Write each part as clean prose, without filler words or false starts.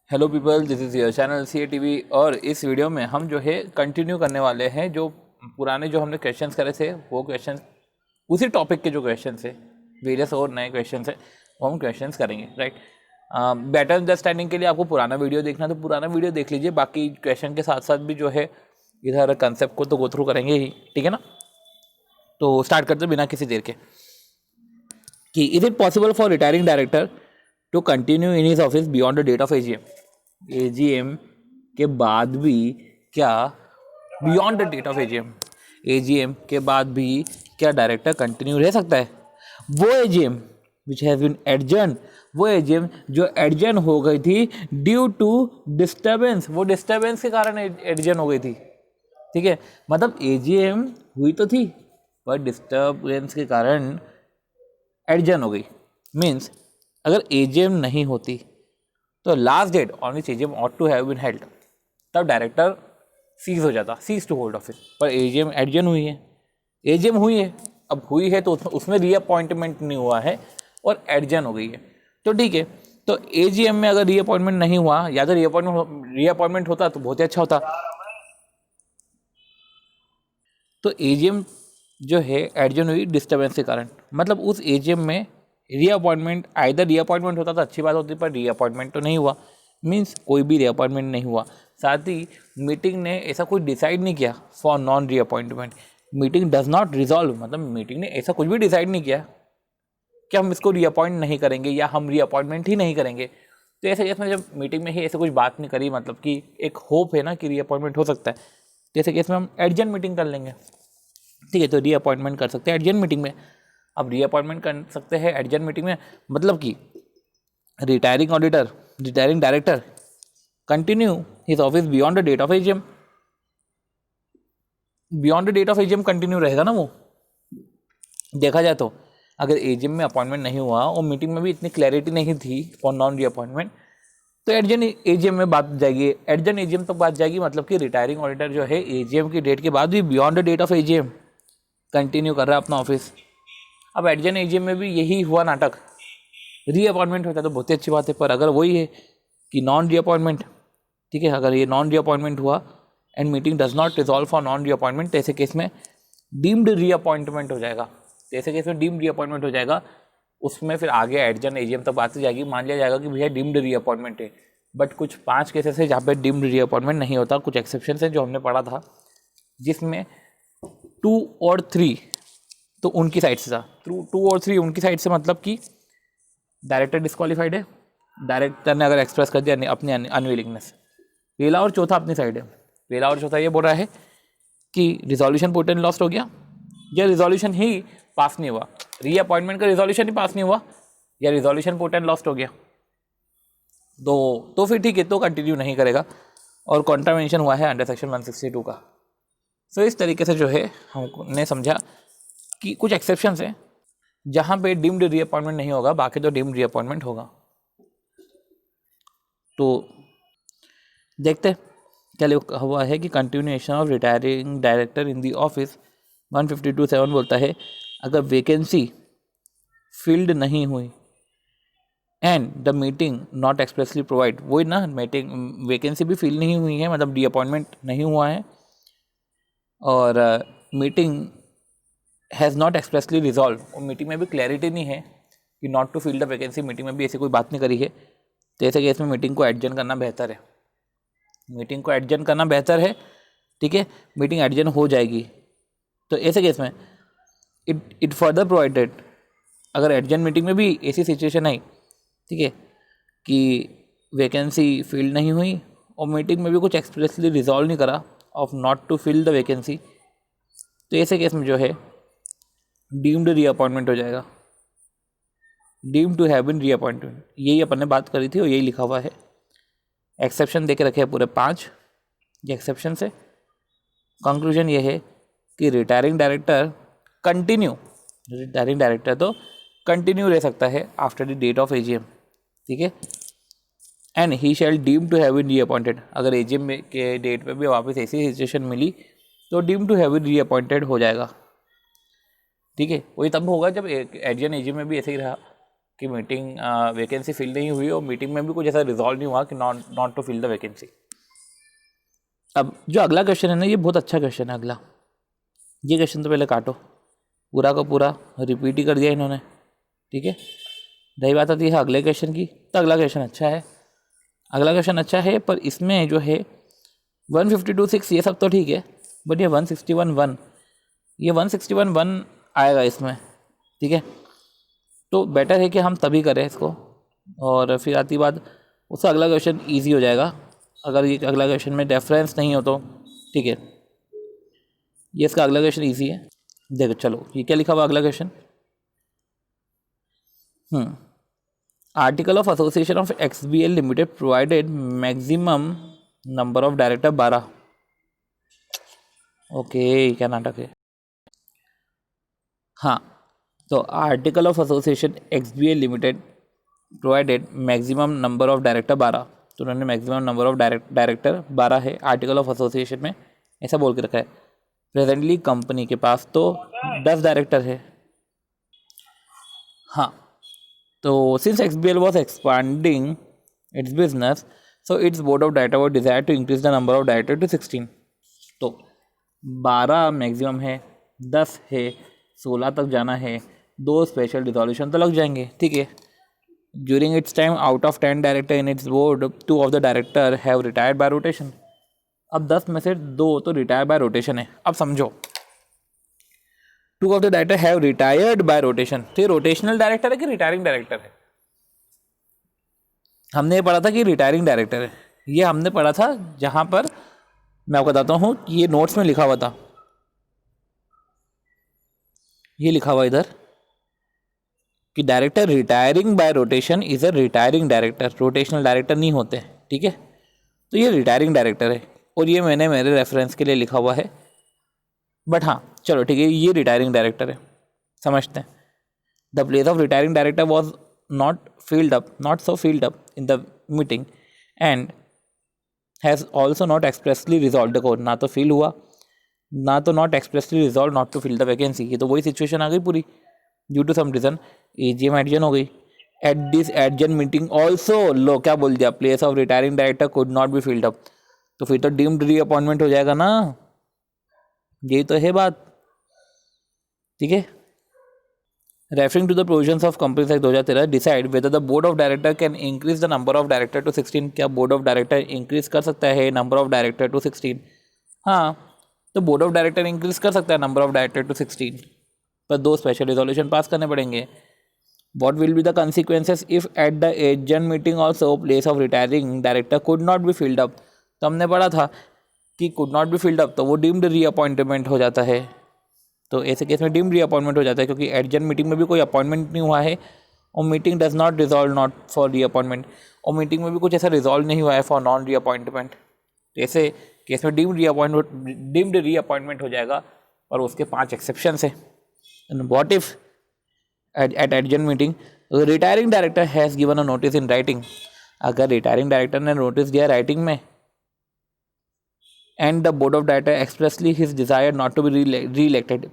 Hello people, this is your channel C A TV. और इस video में हम जो है कंटिन्यू करने वाले हैं जो पुराने जो हमने क्वेश्चंस करे थे वो क्वेश्चन उसी टॉपिक के जो क्वेश्चंस है, वेरियस और नए क्वेश्चंस है वो हम क्वेश्चंस करेंगे, राइट। बेटर अंडरस्टैंडिंग के लिए आपको पुराना वीडियो देखना तो पुराना वीडियो देख लीजिए, बाकी क्वेश्चन के साथ साथ भी जो है इधर कंसेप्ट को तो गो थ्रू करेंगे ही, ठीक है ना। तो स्टार्ट करते बिना किसी देर के कि is it possible for retiring director to continue in his office beyond the date of AGM के बाद भी क्या beyond the date of AGM के बाद भी क्या डायरेक्टर कंटिन्यू रह सकता है। वो AGM which has been adjourn, वो एजीएम जो एडजर्न हो गई थी ड्यू टू डिस्टर्बेंस, वो डिस्टर्बेंस के कारण एडजर्न हो गई थी, ठीक है। मतलब एजीएम हुई तो थी पर डिस्टर्बेंस के कारण एडजर्न हो गई। मीन्स अगर एजीएम नहीं होती तो last date on which AGM ought to have been held, तब डायरेक्टर सीज हो जाता, सीज टू होल्ड ऑफिस। पर एजीएम एडजर्न हुई है, एजीएम हुई है, अब हुई है तो उसमें रीअपॉइंटमेंट नहीं हुआ है और एडजर्न हो गई है, तो ठीक है। तो एजीएम में अगर रीअपॉइंटमेंट नहीं हुआ या तो रीअपॉइंटमेंट होता तो बहुत ही अच्छा होता। तो एजीएम जो है एडजर्न हुई डिस्टर्बेंस के कारण, मतलब उस एजीएम में रीअपॉइंटमेंट, आइदर रीअपॉइंटमेंट होता तो अच्छी बात होती, पर रीअपॉइंटमेंट तो नहीं हुआ। मीन्स कोई भी रीअपॉइंटमेंट नहीं हुआ। साथ ही मीटिंग ने ऐसा कुछ डिसाइड नहीं किया for non reappointment. Meeting does not resolve, मतलब मीटिंग ने ऐसा कुछ भी डिसाइड नहीं किया कि हम इसको रीअपॉइंट नहीं करेंगे या हम रीअपॉइंटमेंट ही नहीं करेंगे। तो ऐसे केस में जब मीटिंग में ही ऐसे कुछ बात नहीं करी, मतलब कि एक होप है ना कि रीअपॉइंटमेंट हो सकता है, तो ऐसे केस में हम एडजर्न मीटिंग कर लेंगे, ठीक है। तो रीअपॉइंटमेंट कर सकते हैं एडजर्न मीटिंग में। अब रीअपॉइंटमेंट कर सकते हैं एडजर्न मीटिंग में, मतलब कि retiring director continue his office beyond the date of AGM, beyond the date of AGM continue रहेगा ना वो। देखा जाए तो अगर एजीएम में अपॉइंटमेंट नहीं हुआ और मीटिंग में भी इतनी क्लैरिटी नहीं थी फॉर नॉन रीअपॉइंटमेंट, तो एडजर्न एजीएम में बात जाएगी, एडजर्न एजीएम तक बात जाएगी। मतलब कि रिटायरिंग ऑडिटर जो है एजीएम की डेट के बाद भी beyond the date of AGM continue कर रहा है अपना ऑफिस। अब एडजर्न एजीएम में भी यही हुआ नाटक, रीअपॉइंटमेंट होता है तो बहुत ही अच्छी बात है। पर अगर वही है कि नॉन रीअपॉइंटमेंट, ठीक है, अगर ये नॉन रीअपॉइंटमेंट हुआ and meeting does not resolve for non reappointment, तो ऐसे केस में डीम्ड रीअपॉइंटमेंट हो जाएगा। तो ऐसे केस में डीम्ड रीअपॉइंटमेंट हो जाएगा, उसमें फिर आगे एडजर्न एजीएम तक बात जाएगी, मान लिया जाएगा कि भैया डीम्ड रीअपॉइंटमेंट है। बट कुछ 5 केसेस है जहाँ पे डीम्ड रीअपॉइंटमेंट नहीं होता, कुछ एक्सेप्शन है जो हमने पढ़ा था, जिसमें 2 और 3 तो उनकी साइड से था, 2 और 3 उनकी साइड से, मतलब कि डायरेक्टर डिस्क्वालीफाइड है, डायरेक्टर ने अगर एक्सप्रेस कर दिया अपनी अनविलिंगनेस। पहला और चौथा अपनी साइड है। पहला और चौथा ये बोल रहा है कि रिजोल्यूशन पुट एंड लॉस्ट हो गया, या रिजोल्यूशन ही पास नहीं हुआ, रीअपॉइंटमेंट का रिजोल्यूशन ही पास नहीं हुआ, या रिजोल्यूशन पुट एंड लॉस्ट हो गया, तो फिर ठीक है, तो कंटिन्यू नहीं करेगा और कॉन्ट्रावेंशन हुआ है अंडर सेक्शन 162 का। सो इस तरीके से जो है हमने समझा कि कुछ एक्सेप्शंस हैं जहाँ पे डीम्ड रीअपॉइंटमेंट नहीं होगा, बाकी तो डीम्ड रीअपॉइंटमेंट होगा। तो देखते क्या लिखा हुआ है कि continuation of retiring director in the office 152(7) बोलता है अगर वैकेंसी फिल्ड नहीं हुई and the meeting not expressly provide, वही ना, मीटिंग वैकेंसी भी फिल नहीं हुई है, मतलब रीअपॉइंटमेंट नहीं हुआ है, और meeting has not expressly resolve, और मीटिंग में भी क्लैरिटी नहीं है कि not to fill the vacancy, meeting में भी ऐसी कोई बात नहीं करी है, तो ऐसे केस में मीटिंग को एडजर्न करना बेहतर है, मीटिंग को एडजर्न करना बेहतर है, ठीक है। मीटिंग एडजर्न हो जाएगी, तो ऐसे केस में इट फर्दर प्रोवाइडेड, अगर एडजर्न मीटिंग में भी ऐसी सिचुएशन आई, ठीक है, कि वैकेंसी फिल नहीं हुई और मीटिंग में भी कुछ एक्सप्रेसली रिजॉल्व नहीं करा of not to fill the vacancy, तो ऐसे केस में जो है डीम्ड रीअपॉइंटमेंट हो जाएगा, deemed to have been reappointment, यही अपन ने बात करी थी और यही लिखा हुआ है। एक्सेप्शन दे के रखे हैं पूरे 5, ये एक्सेप्शन है। कंक्लूजन ये है कि रिटायरिंग डायरेक्टर तो कंटिन्यू रह सकता है after the date of AGM, ठीक है। And he shall deem to have been reappointed, अगर एजीएम के डेट पे भी वापस ऐसी सिचुएशन मिली तो deem to have been reappointed हो जाएगा, ठीक है। वही तब होगा जब एडजर्न एजीएम में भी ऐसे ही रहा कि मीटिंग वैकेंसी फिल नहीं हुई और मीटिंग में भी कुछ ऐसा रिजॉल्व नहीं हुआ कि not to fill the vacancy. अब जो अगला क्वेश्चन है ना, ये बहुत अच्छा क्वेश्चन है अगला। ये क्वेश्चन तो पहले काटो, पूरा का पूरा रिपीट ही कर दिया इन्होंने, ठीक है। रही बात आती है अगले क्वेश्चन की, तो अगला क्वेश्चन अच्छा है, अगला क्वेश्चन अच्छा है, पर इसमें जो है 152.6 ये सब तो ठीक है, बट ये 161.1, ये 161.1 आएगा इसमें, ठीक है। तो बेटर है कि हम तभी करें इसको, और फिर आती बात उसका अगला क्वेश्चन ईजी हो जाएगा अगर ये अगला क्वेश्चन में रेफरेंस नहीं हो तो, ठीक है। ये इसका अगला क्वेश्चन ईजी है। देखो चलो ये क्या लिखा हुआ अगला question, article of association of XBL limited provided maximum number of director 12। Okay, क्या नाटक है। हाँ, तो article of association XBL limited provided maximum number of director 12, तो उन्होंने मैक्सिमम नंबर ऑफ डायरेक्टर 12 है आर्टिकल ऑफ एसोसिएशन में, ऐसा बोल के रखा है। प्रेजेंटली कंपनी के पास तो 10 डायरेक्टर है। हाँ, तो since XBL was expanding its business, so its board of director was desire to increase the number of director to 16। तो 12 मैक्सिमम है, 10 है, 16 तक जाना है, 2 स्पेशल रिजोल्यूशन तो लग जाएंगे, ठीक है। During its time out of 10 director in its board 2 of the director have retired bye rotation. अब 10 में से 2 तो रिटायर बाय रोटेशन है। अब समझो 2 of the director have retired bye rotation, तो ये रोटेशनल डायरेक्टर है कि रिटायरिंग डायरेक्टर है। हमने ये पढ़ा था कि रिटायरिंग डायरेक्टर है, ये हमने पढ़ा था जहां पर मैं आपको बताता हूँ कि ये नोट्स में लिखा हुआ था, ये लिखा हुआ इधर कि director retiring by rotation is a retiring director, rotational director नहीं होते, ठीक है। तो ये रिटायरिंग डायरेक्टर है और ये मैंने मेरे रेफरेंस के लिए लिखा हुआ है, बट हाँ चलो ठीक है, ये रिटायरिंग डायरेक्टर है, समझते हैं। The place of retiring director was not so filled up in the meeting and has also not expressly resolve, देखो ना तो फील हुआ ना तो not expressly resolve not to fill the vacancy, ये तो वही सिचुएशन आ गई पूरी। Due to some reason AGM adjourn हो गई। At this adjourn meeting also, लो क्या बोल दिया, place of retiring director could not be filled up, तो फिर तो डीम्ड रीअपॉइंटमेंट हो जाएगा ना, यही तो है बात, ठीक है। Referring to the provisions of companies act 2013 decide whether the board of director can increase the number of director to 16, क्या बोर्ड ऑफ डायरेक्टर इंक्रीज कर सकता है नंबर ऑफ डायरेक्टर टू 16? हाँ, तो बोर्ड ऑफ डायरेक्टर इंक्रीज कर सकता है number of director to 16, पर 2 स्पेशल रिजोल्यूशन पास करने पड़ेंगे। What will be the consequences if at the AGM meeting also place of retiring director could not be filled up? तो हमने पढ़ा था कि could not be filled up तो वो डीम्ड रीअपॉइंटमेंट हो जाता है, तो ऐसे केस में डीम्ड रीअपॉइंटमेंट हो जाता है क्योंकि एडजन मीटिंग में भी कोई अपॉइंटमेंट नहीं हुआ है और meeting does not resolve not for reappointment, और मीटिंग में भी कुछ ऐसा रिजॉल्व नहीं हुआ है फॉर नॉन रीअपॉइंटमेंट, ऐसे केस में डीम्ड रीअपॉइंटमेंट हो जाएगा, और उसके 5 एक्सेप्शंस है। What if at adjourn meeting retiring director has given a notice in writing, अगर रिटायरिंग डायरेक्टर ने नोटिस दिया राइटिंग में and the board of director expressly his desire not to be re elected,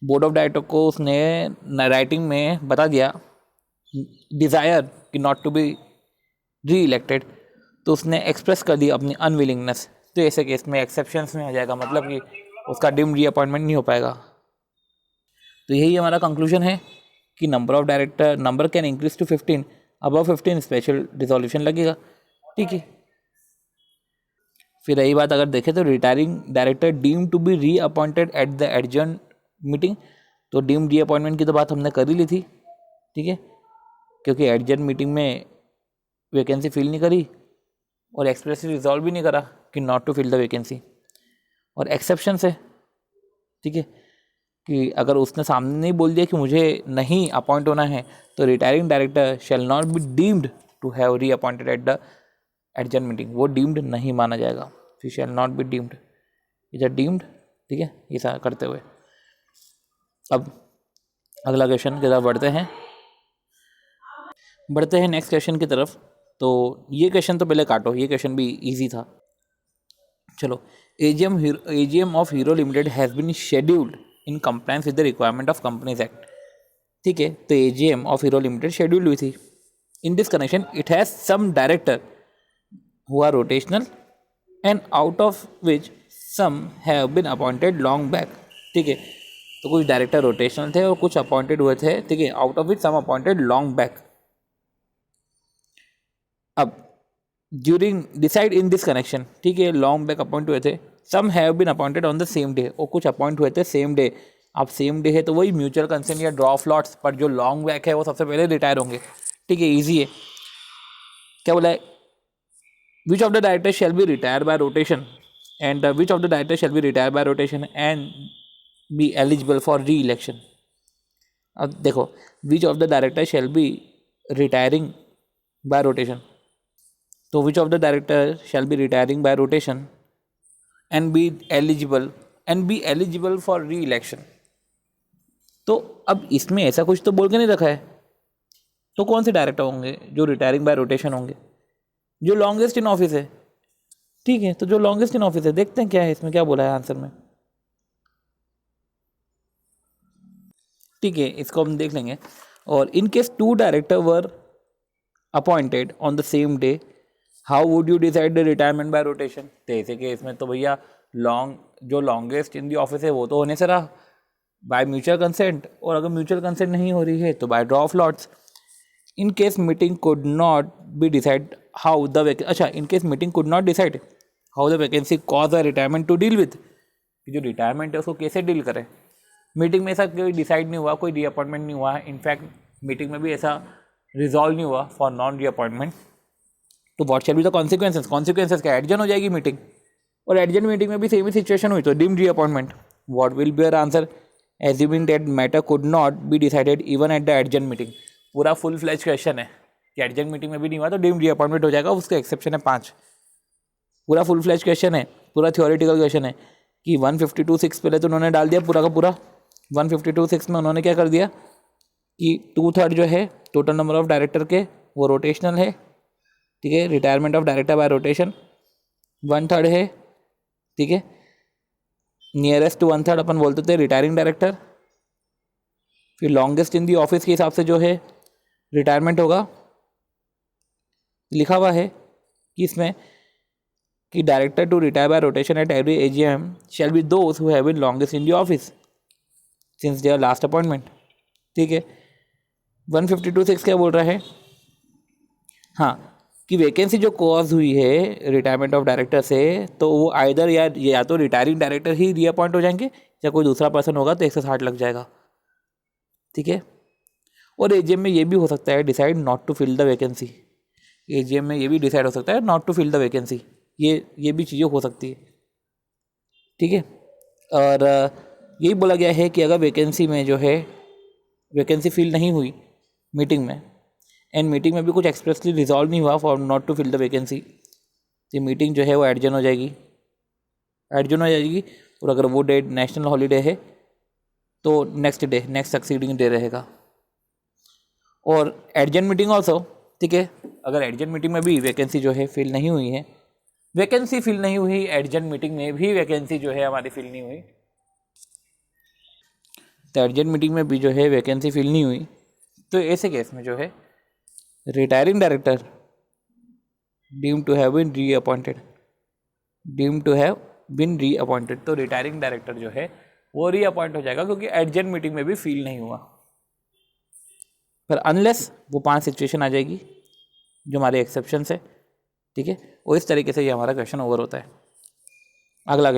board of director को उसने writing में बता दिया desire कि not to be re elected, तो उसने एक्सप्रेस कर दी अपनी अनविलिंगनेस, तो ऐसे केस में एक्सेप्शंस में आ जाएगा, मतलब कि उसका डिम रीअपॉइंटमेंट नहीं हो पाएगा। तो यही हमारा कंक्लूजन है कि number of director number can increase to 15, above 15 special resolution लगेगा, ठीक है। फिर रही बात अगर देखें तो retiring director deem to be reappointed at the adjourn meeting, तो डीम री अपॉइंटमेंट की तो बात हमने कर ही ली थी, ठीक है, क्योंकि एडजर्न मीटिंग में वैकेंसी फिल नहीं करी और एक्सप्रेसली रिजॉल्व भी नहीं करा कि not to fill the vacancy, और एक्सेप्शन है, ठीक है, कि अगर उसने सामने नहीं बोल दिया कि मुझे नहीं अपॉइंट होना है तो retiring director shall not be deemed to have reappointed at the adjourn meeting, वो डीम्ड नहीं माना जाएगा, फिर शैल नॉट बी डीम्ड, इधर डीम्ड, ठीक है, ये सारा करते हुए अब अगला क्वेश्चन की तरफ बढ़ते हैं नेक्स्ट क्वेश्चन की तरफ। तो ये क्वेश्चन तो पहले काटो, ये क्वेश्चन भी इजी था। चलो, AGM of Hero limited has been scheduled in compliance with the requirement of companies act, ठीक है, तो AGM of Hero limited scheduled हुई थी. In this connection it has some director who are rotational and out of which some have been appointed long back. ठीक है, तो कुछ director rotational थे और कुछ अपॉइंटेड हुए थे. ठीक है, out of which some appointed long back. अब during decide in this connection, ठीक है, लॉन्ग बैक अपॉइंट हुए थे. Some have been appointed on the same day, और कुछ अपॉइंट हुए थे सेम डे. अब सेम डे है तो वही म्यूचुअल कंसेंट या ड्रॉ ऑफ लॉट्स, पर जो लॉन्ग बैक है वो सबसे पहले रिटायर होंगे. ठीक है, ईजी है. क्या बोला है? Which of the director shall be retire by rotation and which of the director shall be retire by rotation and be eligible for reelection. अब देखो, which of the director shall be retiring by rotation, तो which of the director shall be retiring by rotation and be eligible for reelection. तो अब इसमें ऐसा कुछ तो बोल के नहीं रखा है, तो कौन से डायरेक्टर होंगे जो रिटायरिंग बाय रोटेशन होंगे? जो लॉन्गेस्ट इन ऑफिस है. ठीक है, तो जो लॉन्गेस्ट इन ऑफिस है, देखते हैं क्या है इसमें, क्या बोला है आंसर में. ठीक है, इसको हम देख लेंगे. और in case two director were appointed on the same day, how would you decide the retirement by rotation. तो ऐसे केस में तो भैया जो लॉन्गेस्ट इन दी ऑफिस है वो तो होने से रहा बाय म्यूचुअल कंसेंट, और अगर म्यूचुअल कंसेंट नहीं हो रही है तो by draw of lots. In case meeting could not be decide how the in case meeting could not decide how the vacancy cause a retirement to deal with. जो retirement है उसको कैसे deal करें. मीटिंग में ऐसा कोई decide नहीं हुआ, कोई रीअपॉइंटमेंट नहीं हुआ. इनफैक्ट मीटिंग में भी ऐसा रिजॉल्व नहीं हुआ फॉर नॉन रीअपॉइंटमेंट. तो what shall be the consequences. Consequences क्या, एडजन हो जाएगी मीटिंग, और एडजन मीटिंग में भी सेम ही सिचुएशन हुई तो deemed reappointment. What will be your answer? Assuming that matter could not be decided even at the adjourn meeting. पूरा full fledge question है कि एडजन मीटिंग में भी नहीं हुआ तो डीम्ड रीअपॉइंटमेंट हो जाएगा. उसका एक्सेप्शन है 5. पूरा फुल फ्लैज क्वेश्चन है, पूरा थियोरेटिकल क्वेश्चन है कि 152(6) पहले तो उन्होंने डाल दिया पूरा का पूरा. 152(6) में उन्होंने क्या कर दिया कि 2/3 जो है टोटल नंबर ऑफ डायरेक्टर के वो रोटेशनल है. ठीक है, retirement of director by rotation 1/3 है. ठीक है, नियरेस्ट टू 1/3 अपन बोलते थे रिटायरिंग डायरेक्टर. फिर लॉन्गेस्ट इन दी ऑफिस के हिसाब से जो है रिटायरमेंट होगा. लिखा हुआ है कि इसमें कि director to retire by rotation at every AGM shall be those who have been longest in the office since their last appointment. ठीक है, 152(6) क्या बोल रहा है? हाँ, कि वैकेंसी जो कॉज हुई है रिटायरमेंट ऑफ डायरेक्टर से, तो वो आइदर या तो रिटायरिंग डायरेक्टर ही रीअपॉइंट हो जाएंगे या कोई दूसरा पर्सन होगा तो 160 लग जाएगा. ठीक है, और AGM में ये भी हो सकता है decide not to fill the vacancy. AGM में ये भी डिसाइड हो सकता है not to fill the vacancy. ये भी चीज़ें हो सकती है. ठीक है, और यही बोला गया है कि अगर वैकेंसी में जो है वैकेंसी फिल नहीं हुई मीटिंग में, एंड मीटिंग में भी कुछ एक्सप्रेसली रिजॉल्व नहीं हुआ for not to fill the vacancy, तो मीटिंग जो है वो एडजन हो जाएगी. और अगर वो डेट नेशनल हॉलीडे है तो नेक्स्ट सक्सीडिंग डे रहेगा. और एडजन मीटिंग ऑल्सो. ठीक है, अगर एडजन मीटिंग में भी वैकेंसी जो है फिल नहीं हुई है, एडजन मीटिंग में भी वैकेंसी जो है हमारी फिल नहीं हुई, तो एडजन मीटिंग में भी जो है वैकेंसी फिल नहीं हुई, तो ऐसे केस में जो है retiring director deemed to have been reappointed, तो रिटायरिंग डायरेक्टर जो है वो रीअपॉइंट हो जाएगा क्योंकि एडजन मीटिंग में भी फील नहीं हुआ. पर अनलेस वो 5 सिचुएशन आ जाएगी जो हमारे एक्सेप्शन है. ठीक है, और इस तरीके से ये हमारा क्वेश्चन ओवर होता है. अगला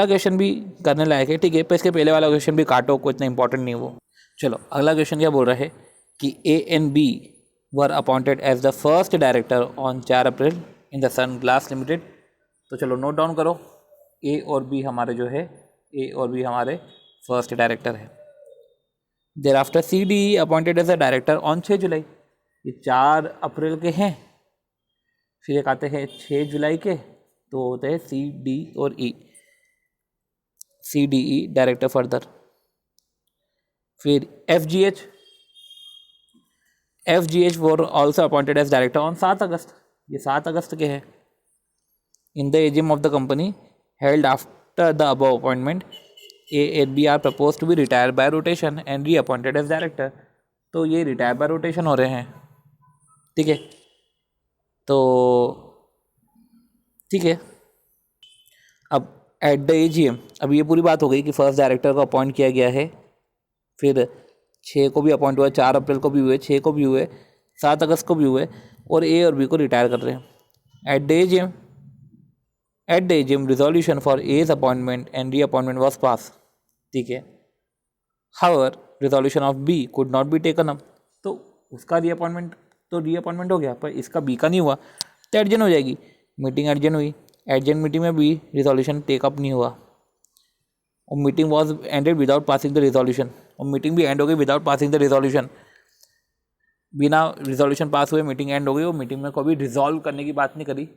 क्वेश्चन भी करने लायक है. ठीक है, पर इसके पहले वाला क्वेश्चन भी काटो, कोई इतना इंपॉर्टेंट नहीं है वो. चलो, अगला क्वेश्चन क्या बोल रहा है कि A and B were appointed as the first director on 4 April in the Sun Glass limited. तो चलो नोट डाउन करो, A और B हमारे फर्स्ट डायरेक्टर है. Thereafter CD appointed as a director on 6 July. ये 4 अप्रैल के हैं. फिर एक आते हैं 6 जुलाई के, तो होते हैं CD और E. CDE director further. फिर FGH were also appointed as director on 7 August. ये 7 अगस्त के हैं. In the AGM of the company held after the above appointment A and B are propose to be retire by rotation and re appointed as director. तो ये retire by rotation हो रहे हैं, ठीक है। तो ठीक है, अब एट द AGM, अब ये पूरी बात हो गई कि फर्स्ट डायरेक्टर को अपॉइंट किया गया है, फिर 6 को भी अपॉइंट हुआ, 4 अप्रैल को भी हुए, 6 को भी हुए, 7 अगस्त को भी हुए, और ए और बी को रिटायर कर रहे हैं। At the AGM resolution for as appointment and re appointment was pass, ठीक है। However resolution of B could not be taken up, तो उसका रीअपॉइंटमेंट हो गया, पर इसका बी का नहीं हुआ, तो एडजन हो जाएगी। मीटिंग एडजन हुई, एडजन मीटिंग में भी रिजोल्यूशन टेकअप नहीं हुआ, और meeting was ended without passing the resolution, और मीटिंग भी एंड हो गई विदाउट पासिंग द रिजोल्यूशन। बिना रिजोल्यूशन पास हुए मीटिंग एंड हो गई, और मीटिंग में कभी रिजॉल्व करने की बात नहीं करी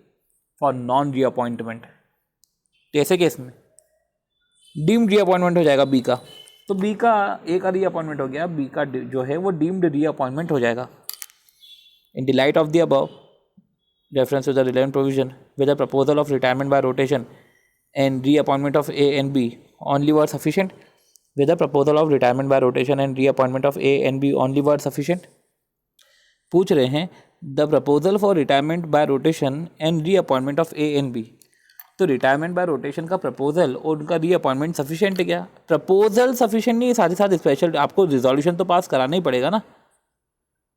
फॉर नॉन रीअपॉइंटमेंट। तो ऐसे केस में डीम्ड रीअपॉइंटमेंट हो जाएगा बी का, तो बी का ए का रीअपॉइंटमेंट हो गया, बी का जो है वो डीम्ड रीअपॉइंटमेंट हो जाएगा। इन the light of the above reference to the relevant provision, whether proposal of retirement by rotation and reappointment of A and B only were sufficient, whether proposal of retirement by rotation and reappointment of A and B only were sufficient। पूछ रहे हैं the proposal for retirement by rotation and reappointment of A and B, तो retirement by rotation का proposal और उनका reappointment sufficient है क्या? Proposal sufficient नहीं, साथ ही साथ स्पेशल आपको रिजोल्यूशन तो पास कराना ही पड़ेगा ना।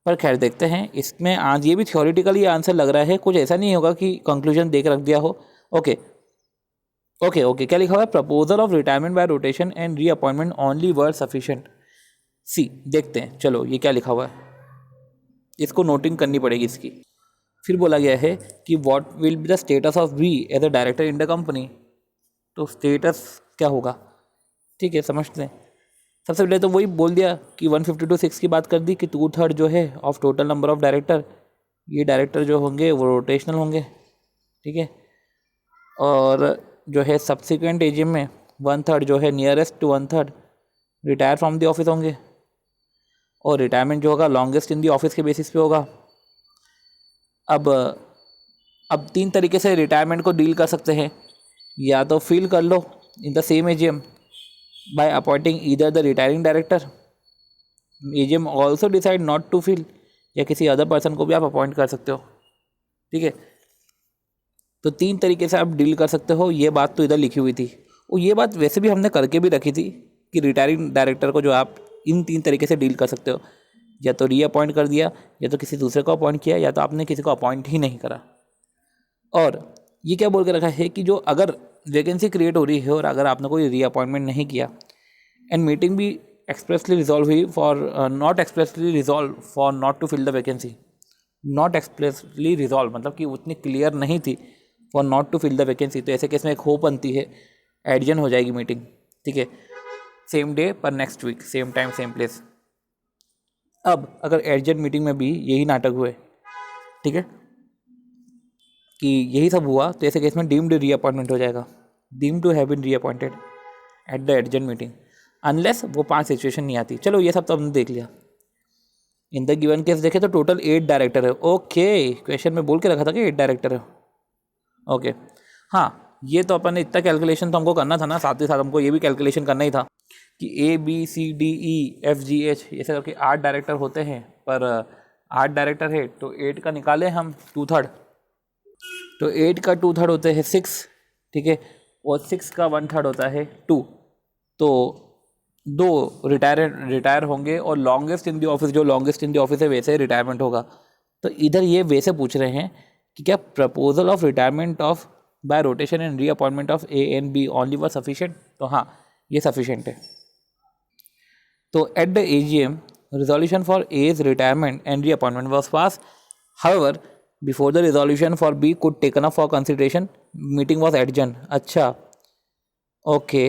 पर खैर देखते हैं, इसमें आज ये भी थियोरिटिकली आंसर लग रहा है, कुछ ऐसा नहीं होगा कि कंक्लूजन देख रख दिया हो। ओके ओके ओके, क्या लिखा हुआ है? Proposal of retirement by rotation and reappointment only were sufficient. See देखते हैं, चलो ये क्या लिखा हुआ है, इसको नोटिंग करनी पड़ेगी इसकी। फिर बोला गया है कि what will be the status of B as a director in the company, तो स्टेटस क्या होगा, ठीक है समझते हैं। सबसे पहले तो वही बोल दिया कि 152(6) की बात कर दी कि 2/3 जो है of total number of director, ये डायरेक्टर जो होंगे वो रोटेशनल होंगे, ठीक है। और जो है सब्सिक्वेंट एजीएम में 1/3 जो है nearest to 1/3 retire from the office होंगे, और रिटायरमेंट जो होगा लॉन्गेस्ट इन द ऑफिस के बेसिस पे होगा। अब 3 तरीके से रिटायरमेंट को डील कर सकते हैं, या तो फील कर लो in the same AGM by appointing either the retiring director, AGM also decide not to fill, या किसी अदर पर्सन को भी आप अपॉइंट कर सकते हो, ठीक है। तो 3 तरीके से आप डील कर सकते हो, ये बात तो इधर लिखी हुई थी, और ये बात वैसे भी हमने करके भी रखी थी कि रिटायरिंग डायरेक्टर को जो आप इन 3 तरीके से डील कर सकते हो, या तो रीअपॉइंट कर दिया, या तो किसी दूसरे को अपॉइंट किया, या तो आपने किसी को अपॉइंट ही नहीं करा। और ये क्या बोल के रखा है कि जो अगर वैकेंसी क्रिएट हो रही है और अगर आपने कोई रीअपॉइंटमेंट नहीं किया एंड मीटिंग भी एक्सप्रेसली रिजॉल्व हुई for not expressly resolve for not to fill the vacancy, not expressly resolve मतलब कि उतनी क्लियर नहीं थी for not to fill the vacancy, तो ऐसे केस में एक होप बनती है, एडजन हो जाएगी मीटिंग, ठीक है, सेम डे पर next week, same time same place. अब अगर एडजन मीटिंग में भी यही नाटक हुए, ठीक है, कि यही सब हुआ, तो ऐसे केस में डीम्ड रीअपॉइंटमेंट हो जाएगा, deemed to have been reappointed at the adjourn meeting, unless वो 5 सिचुएशन नहीं आती। चलो ये सब तो हमने देख लिया। इन द गिवन केस देखे तो टोटल 8 डायरेक्टर है। ओके, क्वेश्चन में बोल के रखा था कि 8 डायरेक्टर है। ओके हाँ, ये तो अपन ने इतना कैलकुलेशन तो हमको करना था ना, साथ ही साथ हमको ये भी कैलकुलेशन करना ही था कि ABCDEFGH ऐसे करके 8 डायरेक्टर होते हैं, पर 8 डायरेक्टर है तो 8 का निकाले हम 2/3, तो 8 का 2/3 होते हैं 6, ठीक है, और 6 का 1/3 होता है 2, तो 2 रिटायर होंगे, और लॉन्गेस्ट इन द ऑफिस, जो लॉन्गेस्ट इन द ऑफिस है वैसे रिटायरमेंट होगा। तो इधर ये वैसे पूछ रहे हैं कि क्या proposal of retirement of bye rotation and reappointment of A and B only were sufficient, तो हाँ ये सफिशिएंट है। तो eight the AGM resolution for A's retirement and reappointment was passed. However, before the resolution for B could taken up for consideration, meeting was adjourned. अच्छा, okay,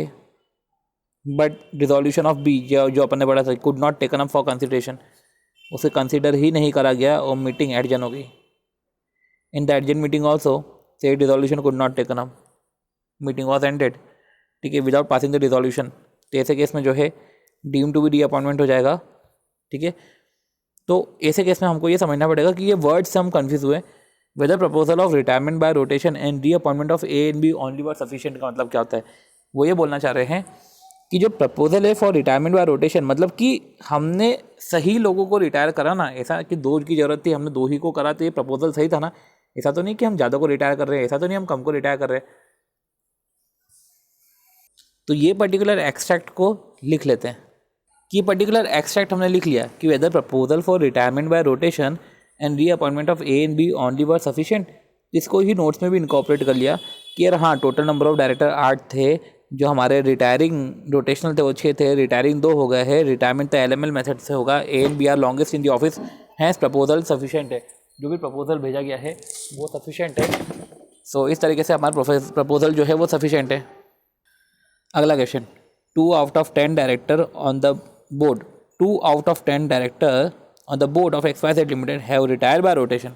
but resolution of B जो अपन ने पढ़ा था could not taken up for consideration, उसे consider ही नहीं करा गया और मीटिंग एडजर्न हो गई। In the adjourn meeting also said resolution could not taken up, meeting was ended, ठीक है, विदाउट पासिंग द रिजोल्यूशन। तो ऐसे केस में जो है डीम टू बी रीअपॉइंटमेंट हो जाएगा, ठीक है। तो ऐसे केस में हमको ये समझना पड़ेगा कि ये वर्ड से हम कन्फ्यूज हुए, whether proposal of retirement by rotation and reappointment of A and B only were sufficient का मतलब क्या होता है। वो ये बोलना चाह रहे हैं कि जो प्रपोजल है फॉर रिटायरमेंट बाय रोटेशन, मतलब कि हमने सही लोगों को रिटायर करा ना, ऐसा कि 2 की ज़रूरत थी हमने 2 ही को करा, तो ये प्रपोजल सही था ना। ऐसा तो नहीं कि हम ज़्यादा को रिटायर कर रहे हैं, ऐसा तो नहीं हम कम को रिटायर कर रहे हैं। तो ये पर्टिकुलर एक्सट्रैक्ट को लिख लेते हैं कि पर्टिकुलर एक्सट्रैक्ट हमने लिख लिया कि whether proposal for retirement by rotation and reappointment of A and B only were sufficient. इसको ही नोट्स में भी इनकॉर्पोरेट कर लिया कि यार हाँ, टोटल नंबर ऑफ डायरेक्टर 8 थे, जो हमारे रिटायरिंग रोटेशनल थे वो 6 थे, रिटायरिंग 2 हो गए हैं, रिटायरमेंट तो LML मेथड से होगा, A and B are longest in the office, has proposal sufficient है, जो भी प्रपोजल भेजा गया है वो सफिशिएंट है। सो इस तरीके से हमारा प्रपोजल जो है वो सफिशिएंट है। अगला question, 2 out of 10 director on the board, 2 out of 10 director on the board of XYZ limited have retired bye rotation,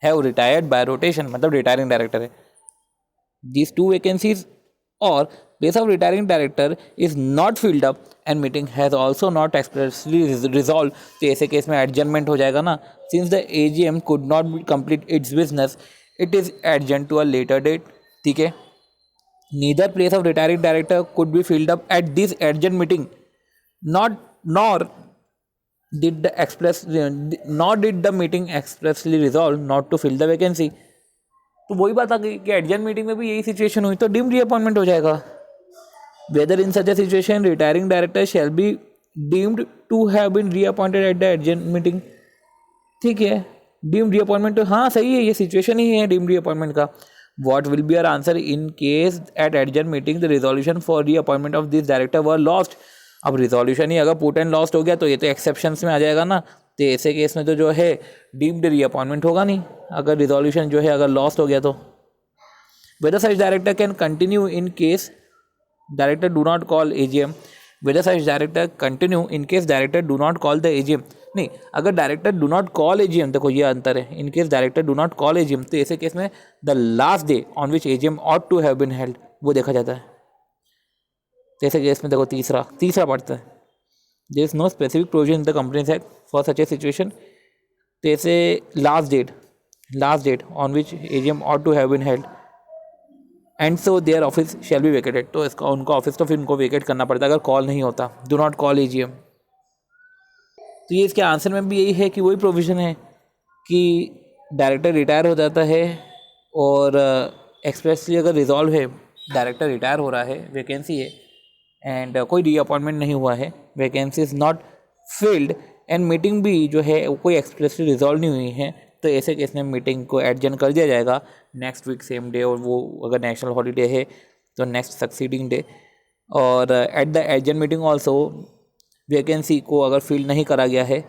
have retired bye rotation मतलब रिटायरिंग डायरेक्टर है। These 2 vacancies or place of retiring director is not filled up and meeting has also not expressly resolved, तो ऐसे case में adjournment हो जाएगा ना, since the AGM could not complete its business it is adjourned to a later date। ठीक है, neither place of retiring director could be filled up at this adjourned meeting, nor did the meeting expressly resolve not to fill the vacancy। तो वही बात आ गई कि adjourn meeting में भी यही सिचुएशन हुई तो डीम्ड रीअपॉइंटमेंट हो जाएगा। Whether in such a situation retiring director shall be deemed to have been reappointed at the adjourn meeting. ठीक है, डीम्ड रीअपॉइंटमेंट तो हाँ सही है, ये सिचुएशन ही है डीम्ड रीअपॉइंटमेंट का। What will be our answer in case at adjourn meeting the resolution for reappointment of this director were lost. अब रिजोल्यूशन ही अगर पुट एंड लॉस्ट हो गया तो ये तो एक्सेप्शंस में आ जाएगा ना, तो ऐसे केस में तो जो है डीम्ड रीअपॉइंटमेंट होगा नहीं अगर रिजोल्यूशन जो है अगर लॉस्ट हो गया तो। Whether such director can continue in case director do not call AGM, whether such director continue in case director do not call the AGM। नहीं, अगर director do not call AGM, देखो ये अंतर है, in case director do not call AGM तो ऐसे case में the last day on which AGM ought to have been held वो देखा जाता है। तो ऐसे केस में देखो तीसरा पढ़ता है, there is no specific provision in the companies act for such a situation. तो ऐसे last date on which AGM ought to have been held and so their office shall be vacated, तो इसका उनका ऑफिस तो फिर उनको vacate करना पड़ता है अगर कॉल नहीं होता, डू नॉट कॉल AGM। तो ये इसके आंसर में भी यही है कि वही प्रोविज़न है कि डायरेक्टर रिटायर हो जाता है और एक्सप्रेसली अगर रिजॉल्व है डायरेक्टर रिटायर हो रहा है, वैकेंसी है एंड कोई रीअपॉइंटमेंट नहीं हुआ है, vacancy is not filled and meeting भी जो है कोई एक्सप्रेसली रिजॉल्व नहीं हुई है, तो ऐसे केस में मीटिंग को एडजन कर दिया जाएगा नेक्स्ट वीक सेम डे, और वो अगर नेशनल हॉलीडे है तो नेक्स्ट सक्सीडिंग डे। और at the adjourn meeting also vacancy को अगर फिल नहीं करा गया है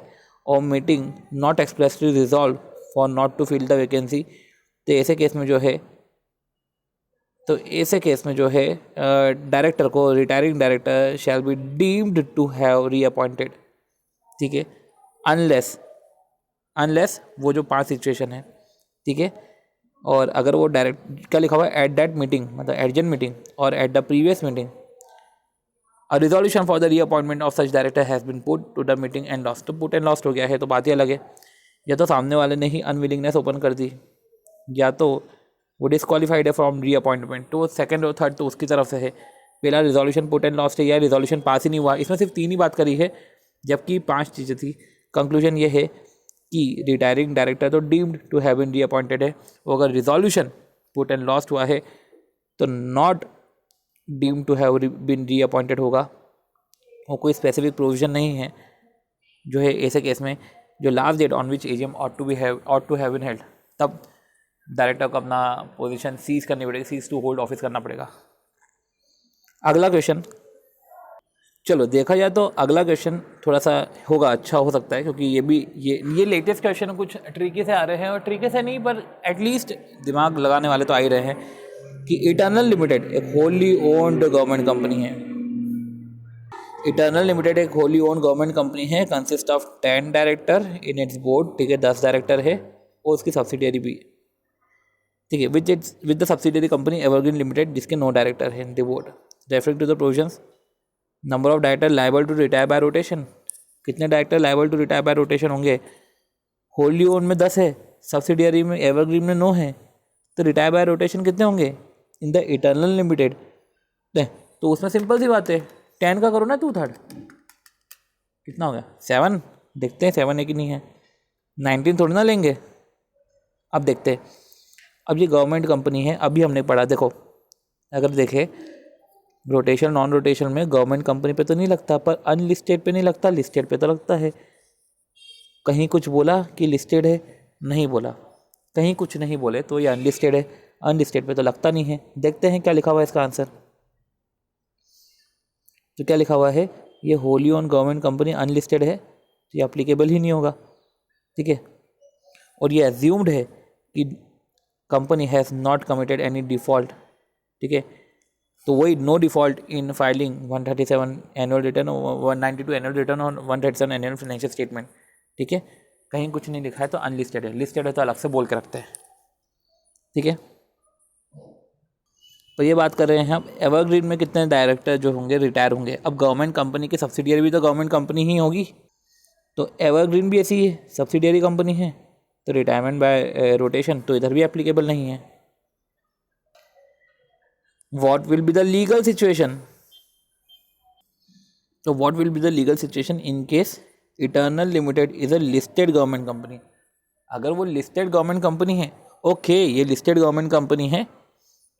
और meeting not expressly resolve for not to fill the vacancy, तो ऐसे केस में जो है डायरेक्टर को retiring director shall be deemed to have reappointed. ठीक है, अनलेस वो जो 5 सिचुएशन है, ठीक है, और अगर वो डायरेक्ट क्या लिखा हुआ है एट दैट मीटिंग मतलब एडजन मीटिंग और at the previous meeting a resolution for the reappointment of such director has been put to the meeting and lost. तो पुट एंड लॉस्ट हो गया है तो बात ही अलग है, या तो सामने वाले ने ही अनविलिंगनेस ओपन कर दी या तो वो डिस्क्वालीफाइड है फ्रॉम रीअपॉइंटमेंट, तो सेकंड और थर्ड तो उसकी तरफ से है। पहला रिजोल्यूशन पुट एंड लॉस्ट है या रिजोल्यूशन पास ही नहीं हुआ, इसमें सिर्फ 3 ही बात करी है जबकि 5 चीज़ें थी। कंक्लूजन ये है कि रिटायरिंग डायरेक्टर तो deemed to have been reappointed है, वो अगर रिजोल्यूशन पुट एंड लॉस्ट हुआ है तो not deemed to have been reappointed होगा, और कोई स्पेसिफिक प्रोविजन नहीं है जो है ऐसे केस में जो last date on which AGM ought to have been held, तब डायरेक्टर को अपना पोजीशन सीज करनी पड़ेगी, सीज टू होल्ड ऑफिस करना पड़ेगा। अगला क्वेश्चन, चलो देखा जाए तो अगला क्वेश्चन थोड़ा सा होगा अच्छा हो सकता है, क्योंकि ये लेटेस्ट क्वेश्चन कुछ ट्रिकी से आ रहे हैं, और ट्रिकी से नहीं पर एटलीस्ट दिमाग लगाने वाले तो आ ही रहे हैं कि इटर्नल लिमिटेड एक होली ओन्ड गवर्नमेंट कंपनी है। इटर्नल लिमिटेड एक होली ओन्ड गवर्नमेंट कंपनी है, consist of 10 director in its board, ठीक है, 10 डायरेक्टर है और उसकी सब्सिडियरी भी, ठीक है, with the subsidiary company Evergreen Limited जिसके 9 डायरेक्टर हैं in the board. Referring to the provisions, number of director liable to retire by rotation, कितने director liable to retire by rotation होंगे? होली ओन में 10 है, subsidiary में evergreen में 9 है, तो रिटायर बाय रोटेशन कितने होंगे इन द इटर्नल लिमिटेड? तो उसमें सिंपल सी बात है, 10 का करो ना 2/3, कितना हो गया 7। देखते हैं 7 है कि नहीं है, 19 थोड़ी ना लेंगे। अब देखते हैं, अब ये गवर्नमेंट कंपनी है, अभी हमने पढ़ा, देखो अगर देखें रोटेशन नॉन रोटेशन में गवर्नमेंट कंपनी पे तो नहीं लगता, पर अनलिस्टेड पे नहीं लगता, लिस्टेड पे तो लगता है। कहीं कुछ बोला कि लिस्टेड है, नहीं बोला, कहीं कुछ नहीं बोले तो ये अनलिस्टेड है, अनलिस्टेड पे तो लगता नहीं है। देखते हैं क्या लिखा हुआ है इसका आंसर। तो क्या लिखा हुआ है, ये wholly owned government company unlisted है, तो ये अप्लीकेबल ही नहीं होगा, ठीक है। और ये एज्यूम्ड है कि company has not committed any default, ठीक है। तो वही no default in filing 137 annual return, 192 annual return और 137 एनुअल फाइनेंशियल स्टेटमेंट, ठीक है। कहीं कुछ नहीं लिखा है तो अनलिस्टेड है, लिस्टेड है तो अलग से बोल के रखते हैं, ठीक है। तो ये बात कर रहे हैं हम एवरग्रीन में कितने डायरेक्टर जो होंगे रिटायर होंगे। अब गवर्नमेंट कंपनी की सब्सिडियरी भी तो गवर्नमेंट कंपनी ही होगी, तो एवरग्रीन भी ऐसी है, सब्सिडियरी कंपनी है, तो रिटायरमेंट बाय रोटेशन तो इधर भी एप्लीकेबल नहीं है। What will be the legal situation, तो what will be the legal situation in case Eternal Limited is a listed government company. अगर वो लिस्टेड गवर्नमेंट कंपनी है, ओके ये लिस्टेड गवर्नमेंट कंपनी है,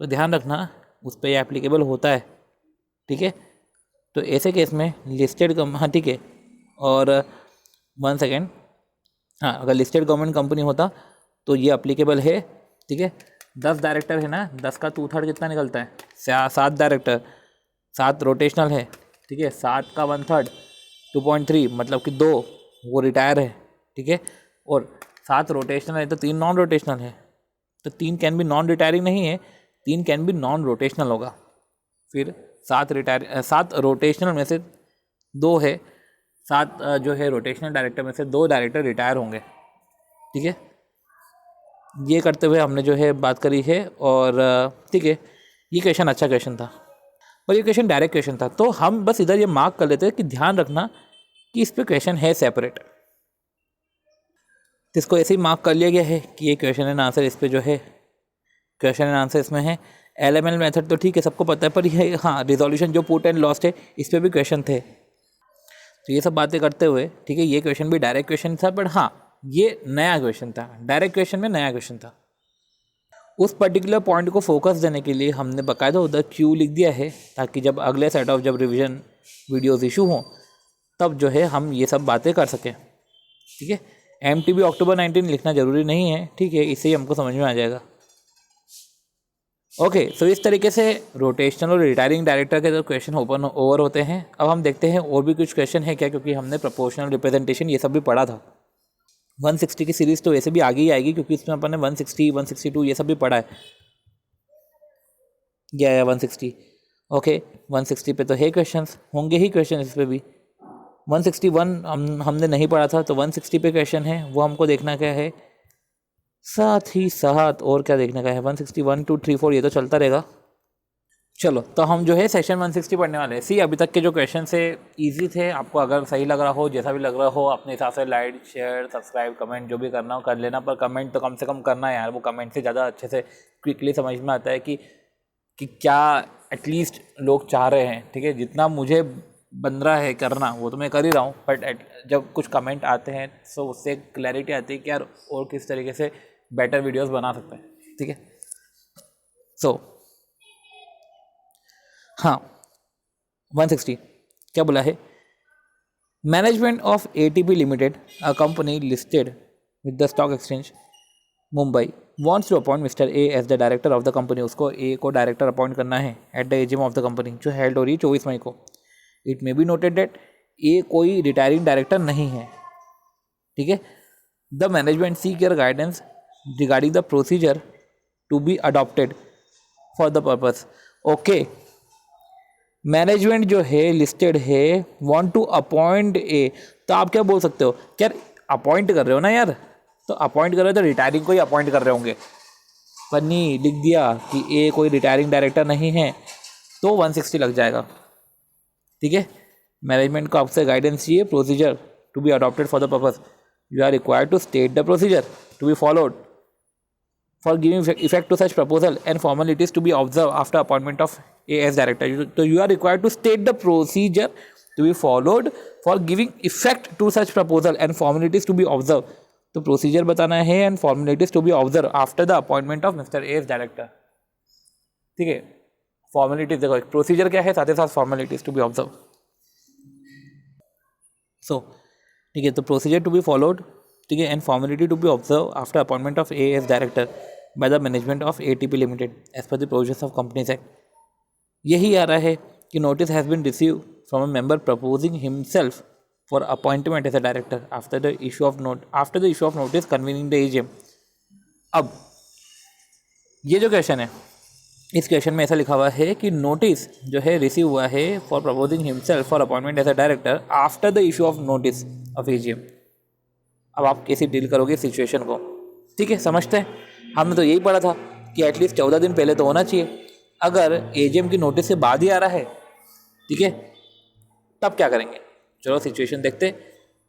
तो ध्यान रखना उस पर यह एप्लीकेबल होता है, ठीक है। तो ऐसे केस में लिस्टेड हाँ ठीक है, और 1 सेकेंड, हाँ अगर लिस्टेड गवर्नमेंट कंपनी होता तो ये अप्लीकेबल है, ठीक है। 10 डायरेक्टर है ना, 10 का 2/3 कितना निकलता है, 7 डायरेक्टर, 7 रोटेशनल है, ठीक है। 7 का 1/3 2.3 मतलब कि 2 वो रिटायर है, ठीक है। और 7 रोटेशनल है तो 3 नॉन रोटेशनल है, तो 3 कैन भी नॉन रिटायरिंग नहीं है, 3 कैन भी नॉन रोटेशनल होगा। फिर 7 रोटेशनल में से 2 है, 7 जो है रोटेशनल डायरेक्टर में से 2 डायरेक्टर रिटायर होंगे, ठीक है। ये करते हुए हमने जो है बात करी है, और ठीक है ये क्वेश्चन अच्छा क्वेश्चन था, और ये क्वेश्चन डायरेक्ट क्वेश्चन था, तो हम बस इधर ये मार्क कर लेते हैं कि ध्यान रखना कि इस पे क्वेश्चन है सेपरेट, तो इसको ऐसे ही मार्क कर लिया गया है कि ये क्वेश्चन एंड आंसर इस पे जो है क्वेश्चन एंड आंसर इसमें है। LML मेथड तो ठीक है सबको पता है, पर ये हाँ रिजोल्यूशन जो पुट एंड लॉस्ट है इस पर भी क्वेश्चन थे। तो ये सब बातें करते हुए ठीक है ये क्वेश्चन भी डायरेक्ट क्वेश्चन था, बट हाँ ये नया क्वेश्चन था, डायरेक्ट क्वेश्चन में नया क्वेश्चन था। उस पर्टिकुलर पॉइंट को फोकस देने के लिए हमने बाकायदा उधर क्यू लिख दिया है, ताकि जब अगले सेट ऑफ जब रिविजन वीडियोज़ इशू हों तब जो है हम ये सब बातें कर सकें, ठीक है। MTB अक्टूबर 19 लिखना ज़रूरी नहीं है, ठीक है, इससे ही हमको समझ में आ जाएगा। ओके सो इस तरीके से रोटेशनल और रिटायरिंग डायरेक्टर के जो क्वेश्चन ओपन ओवर होते हैं। अब हम देखते हैं और भी कुछ क्वेश्चन है क्या, क्योंकि हमने प्रोपोर्शनल रिप्रेजेंटेशन ये सब भी पढ़ा था। 160 की सीरीज़ तो वैसे भी आगे ही आएगी, क्योंकि इसमें अपन ने 160 162 ये सब भी पढ़ा है, क्या है 160, ओके 160 पे तो है क्वेश्चंस, होंगे ही क्वेश्चन इस पर भी। 161 हमने नहीं पढ़ा था, तो 160 पे क्वेश्चन है, वो हमको देखना क्या है, साथ ही साथ और क्या देखने का है, 161 2 3 4 ये तो चलता रहेगा। चलो तो हम जो है सेशन 160 पढ़ने वाले हैं। सी अभी तक के जो क्वेश्चन से इजी थे, आपको अगर सही लग रहा हो, जैसा भी लग रहा हो, अपने हिसाब से लाइक शेयर सब्सक्राइब कमेंट जो भी करना हो कर लेना, पर कमेंट तो कम से कम करना है यार, वो कमेंट से ज़्यादा अच्छे से क्विकली समझ में आता है कि क्या एटलीस्ट लोग चाह रहे हैं, ठीक है। जितना मुझे बन रहा है करना वो तो मैं कर ही रहा हूँ, बट जब कुछ कमेंट आते हैं तो उससे क्लैरिटी आती है कि यार और किस तरीके से बेटर वीडियोस बना सकते हैं, ठीक है। सो हाँ 160 क्या बोला है, management of ATP limited a company listed with the stock exchange Mumbai wants to appoint mister A as the director of the company. उसको ए को डायरेक्टर अपॉइंट करना है at the AGM of the company, जो held हो रही है 24 मई को। It may be noted that A कोई रिटायरिंग डायरेक्टर नहीं है, ठीक है। The management seek your guidance regarding the procedure to be adopted for the purpose. Okay management जो है लिस्टेड है, वांट टू अपॉइंट ए, तो आप क्या बोल सकते हो, क्या अपॉइंट कर रहे हो ना यार, तो अपॉइंट कर रहे हो तो रिटायरिंग को ही अपॉइंट कर रहे होंगे, पर नहीं लिख दिया कि ए कोई रिटायरिंग डायरेक्टर नहीं है, तो 160 लग जाएगा, ठीक है। मैनेजमेंट को आपसे गाइडेंस चाहिए, procedure to be adopted for the purpose, you are required to state the procedure to be followed, for giving effect to such proposal and formalities to be observed after appointment of A as director. So you are required to state the procedure to be followed for giving effect to such proposal and formalities to be observed. तो procedure बताना है and formalities to be observe after the appointment of mister A as director. ठीक है, formalities देखो, procedure क्या है, साथ ही साथ formalities to be observe. So ठीक है, तो प्रोसीजर टू बी फॉलोड, ठीक है, and formality to be observe after appointment of A as director by the management of ATP limited as per the provisions of companies act. यही आ रहा है कि notice has been receive from a member proposing himself for appointment as a director after the issue of notice convening the AGM. अब ये जो question है, इस क्वेश्चन में ऐसा लिखा हुआ है कि नोटिस जो है रिसीव हुआ है for proposing himself for appointment as a director after the issue of notice of AGM. अब आप कैसे डील करोगे सिचुएशन को? ठीक है, समझते हैं. हमने तो यही पढ़ा था कि एटलीस्ट 14 दिन पहले तो होना चाहिए. अगर AGM की नोटिस से बाद ही आ रहा है, ठीक है, तब क्या करेंगे? चलो सिचुएशन देखते.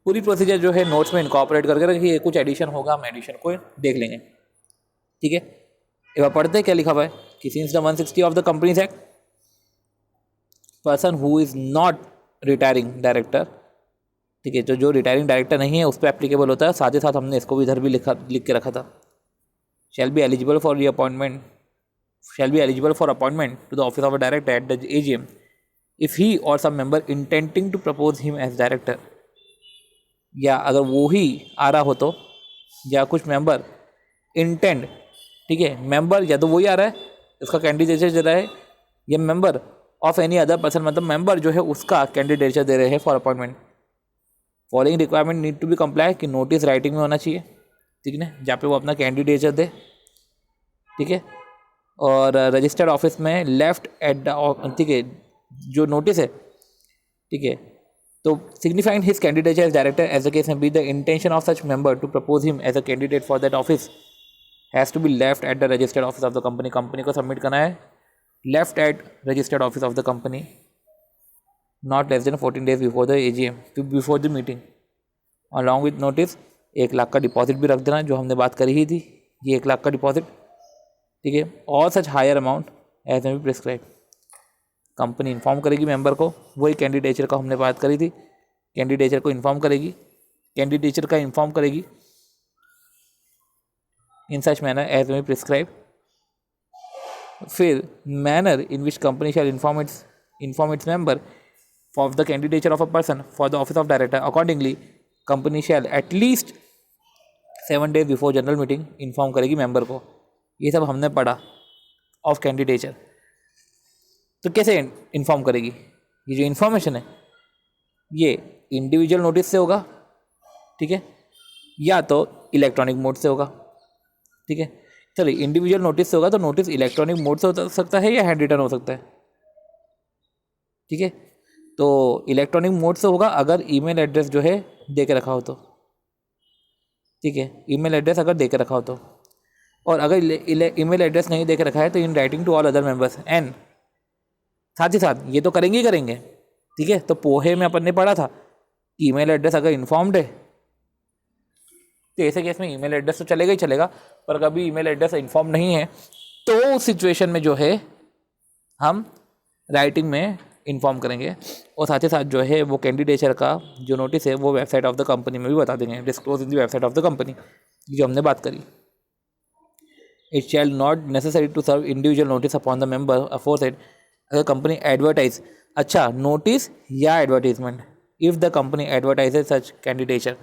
पूरी प्रोसीजर जो है नोट्स में इनकॉर्पोरेट करके रखिए. कुछ एडिशन होगा, हम एडिशन को देख लेंगे. ठीक है, एक बार पढ़ते हैं क्या लिखा हुआ है कि since the 160 of the companies act, person who is not retiring director, ठीक है, जो रिटायरिंग डायरेक्टर नहीं है उस पर एप्लीकेबल होता है. साथ ही साथ हमने इसको भी इधर भी लिख के रखा था. Shall be eligible for appointment to the office of a director at the AGM if he or some member intending to propose him as director. या अगर वो ही आ रहा हो तो, या कुछ मेंबर इंटेंड, ठीक है, मेंबर या तो वही आ रहा है, उसका कैंडिडेचर दे रहा है, या member of any other person, मतलब मेंबर जो है उसका कैंडिडेचर दे रहे हैं for appointment. Following requirement need to be comply, कि नोटिस राइटिंग में होना चाहिए, ठीक है, जहाँ पे वो अपना कैंडिडेचर दे. ठीक है, और रजिस्टर्ड ऑफिस में लेफ्ट एट द, ठीक है, जो नोटिस है, ठीक है, तो signifying his candidature as director as the case may be the intention of such member to propose him as a candidate for that office has to be left at the registered office of the company. Company को submit करना है left at registered office of the company, not less than 14 days before the AGM, before the meeting. Along with notice 1 lakh का deposit भी रख देना, जो हमने बात करी ही थी, ये 1 लाख का डिपॉजिट. ठीक है, और सच हायर अमाउंट एज में भी प्रिस्क्राइब. कंपनी इन्फॉर्म करेगी मेंबर को, वही कैंडिडेचर का हमने बात करी थी, कैंडिडेचर को इन्फॉर्म करेगी, कैंडिडेचर का इन्फॉर्म करेगी इन सच मैनर एज में प्रिस्क्राइब. फिर manner in which company shall inform its member of the candidature of a person for the office of director. Accordingly company shall at least 7 days before general meeting inform करेगी member को. ये सब हमने पढ़ा of candidature. तो कैसे inform करेगी? ये जो इन्फॉर्मेशन है ये इंडिविजुअल नोटिस से होगा, ठीक है, या तो इलेक्ट्रॉनिक मोड से होगा. ठीक है, चलिए, इंडिविजुअल नोटिस से होगा तो नोटिस इलेक्ट्रॉनिक मोड से हो सकता है या हैंड रिटन हो सकता है. ठीक है, तो इलेक्ट्रॉनिक मोड से होगा अगर ईमेल एड्रेस जो है दे के रखा हो तो. ठीक है, ईमेल एड्रेस अगर दे के रखा हो तो, और अगर ईमेल एड्रेस नहीं दे के रखा है तो in writing to all other members. And साथ ही साथ ये तो करेंगे ही करेंगे. ठीक है, तो पोहे में अपन ने पढ़ा था कि ईमेल एड्रेस अगर इन्फॉर्म्ड है तो ऐसे केस में ईमेल एड्रेस तो चलेगा ही चलेगा, पर कभी ईमेल एड्रेस इन्फॉर्म नहीं है तो उस सिचुएशन में जो है हम राइटिंग में इन्फॉर्म करेंगे. और साथ ही साथ जो है वो कैंडिडेचर का जो नोटिस है वो वेबसाइट ऑफ द कंपनी में भी बता देंगे, disclose in the website of the company, जो हमने बात करी. It shall not necessary to serve individual notice upon the member aforesaid. अगर कंपनी एडवर्टाइज, अच्छा, नोटिस या advertisement, if the company advertises such candidature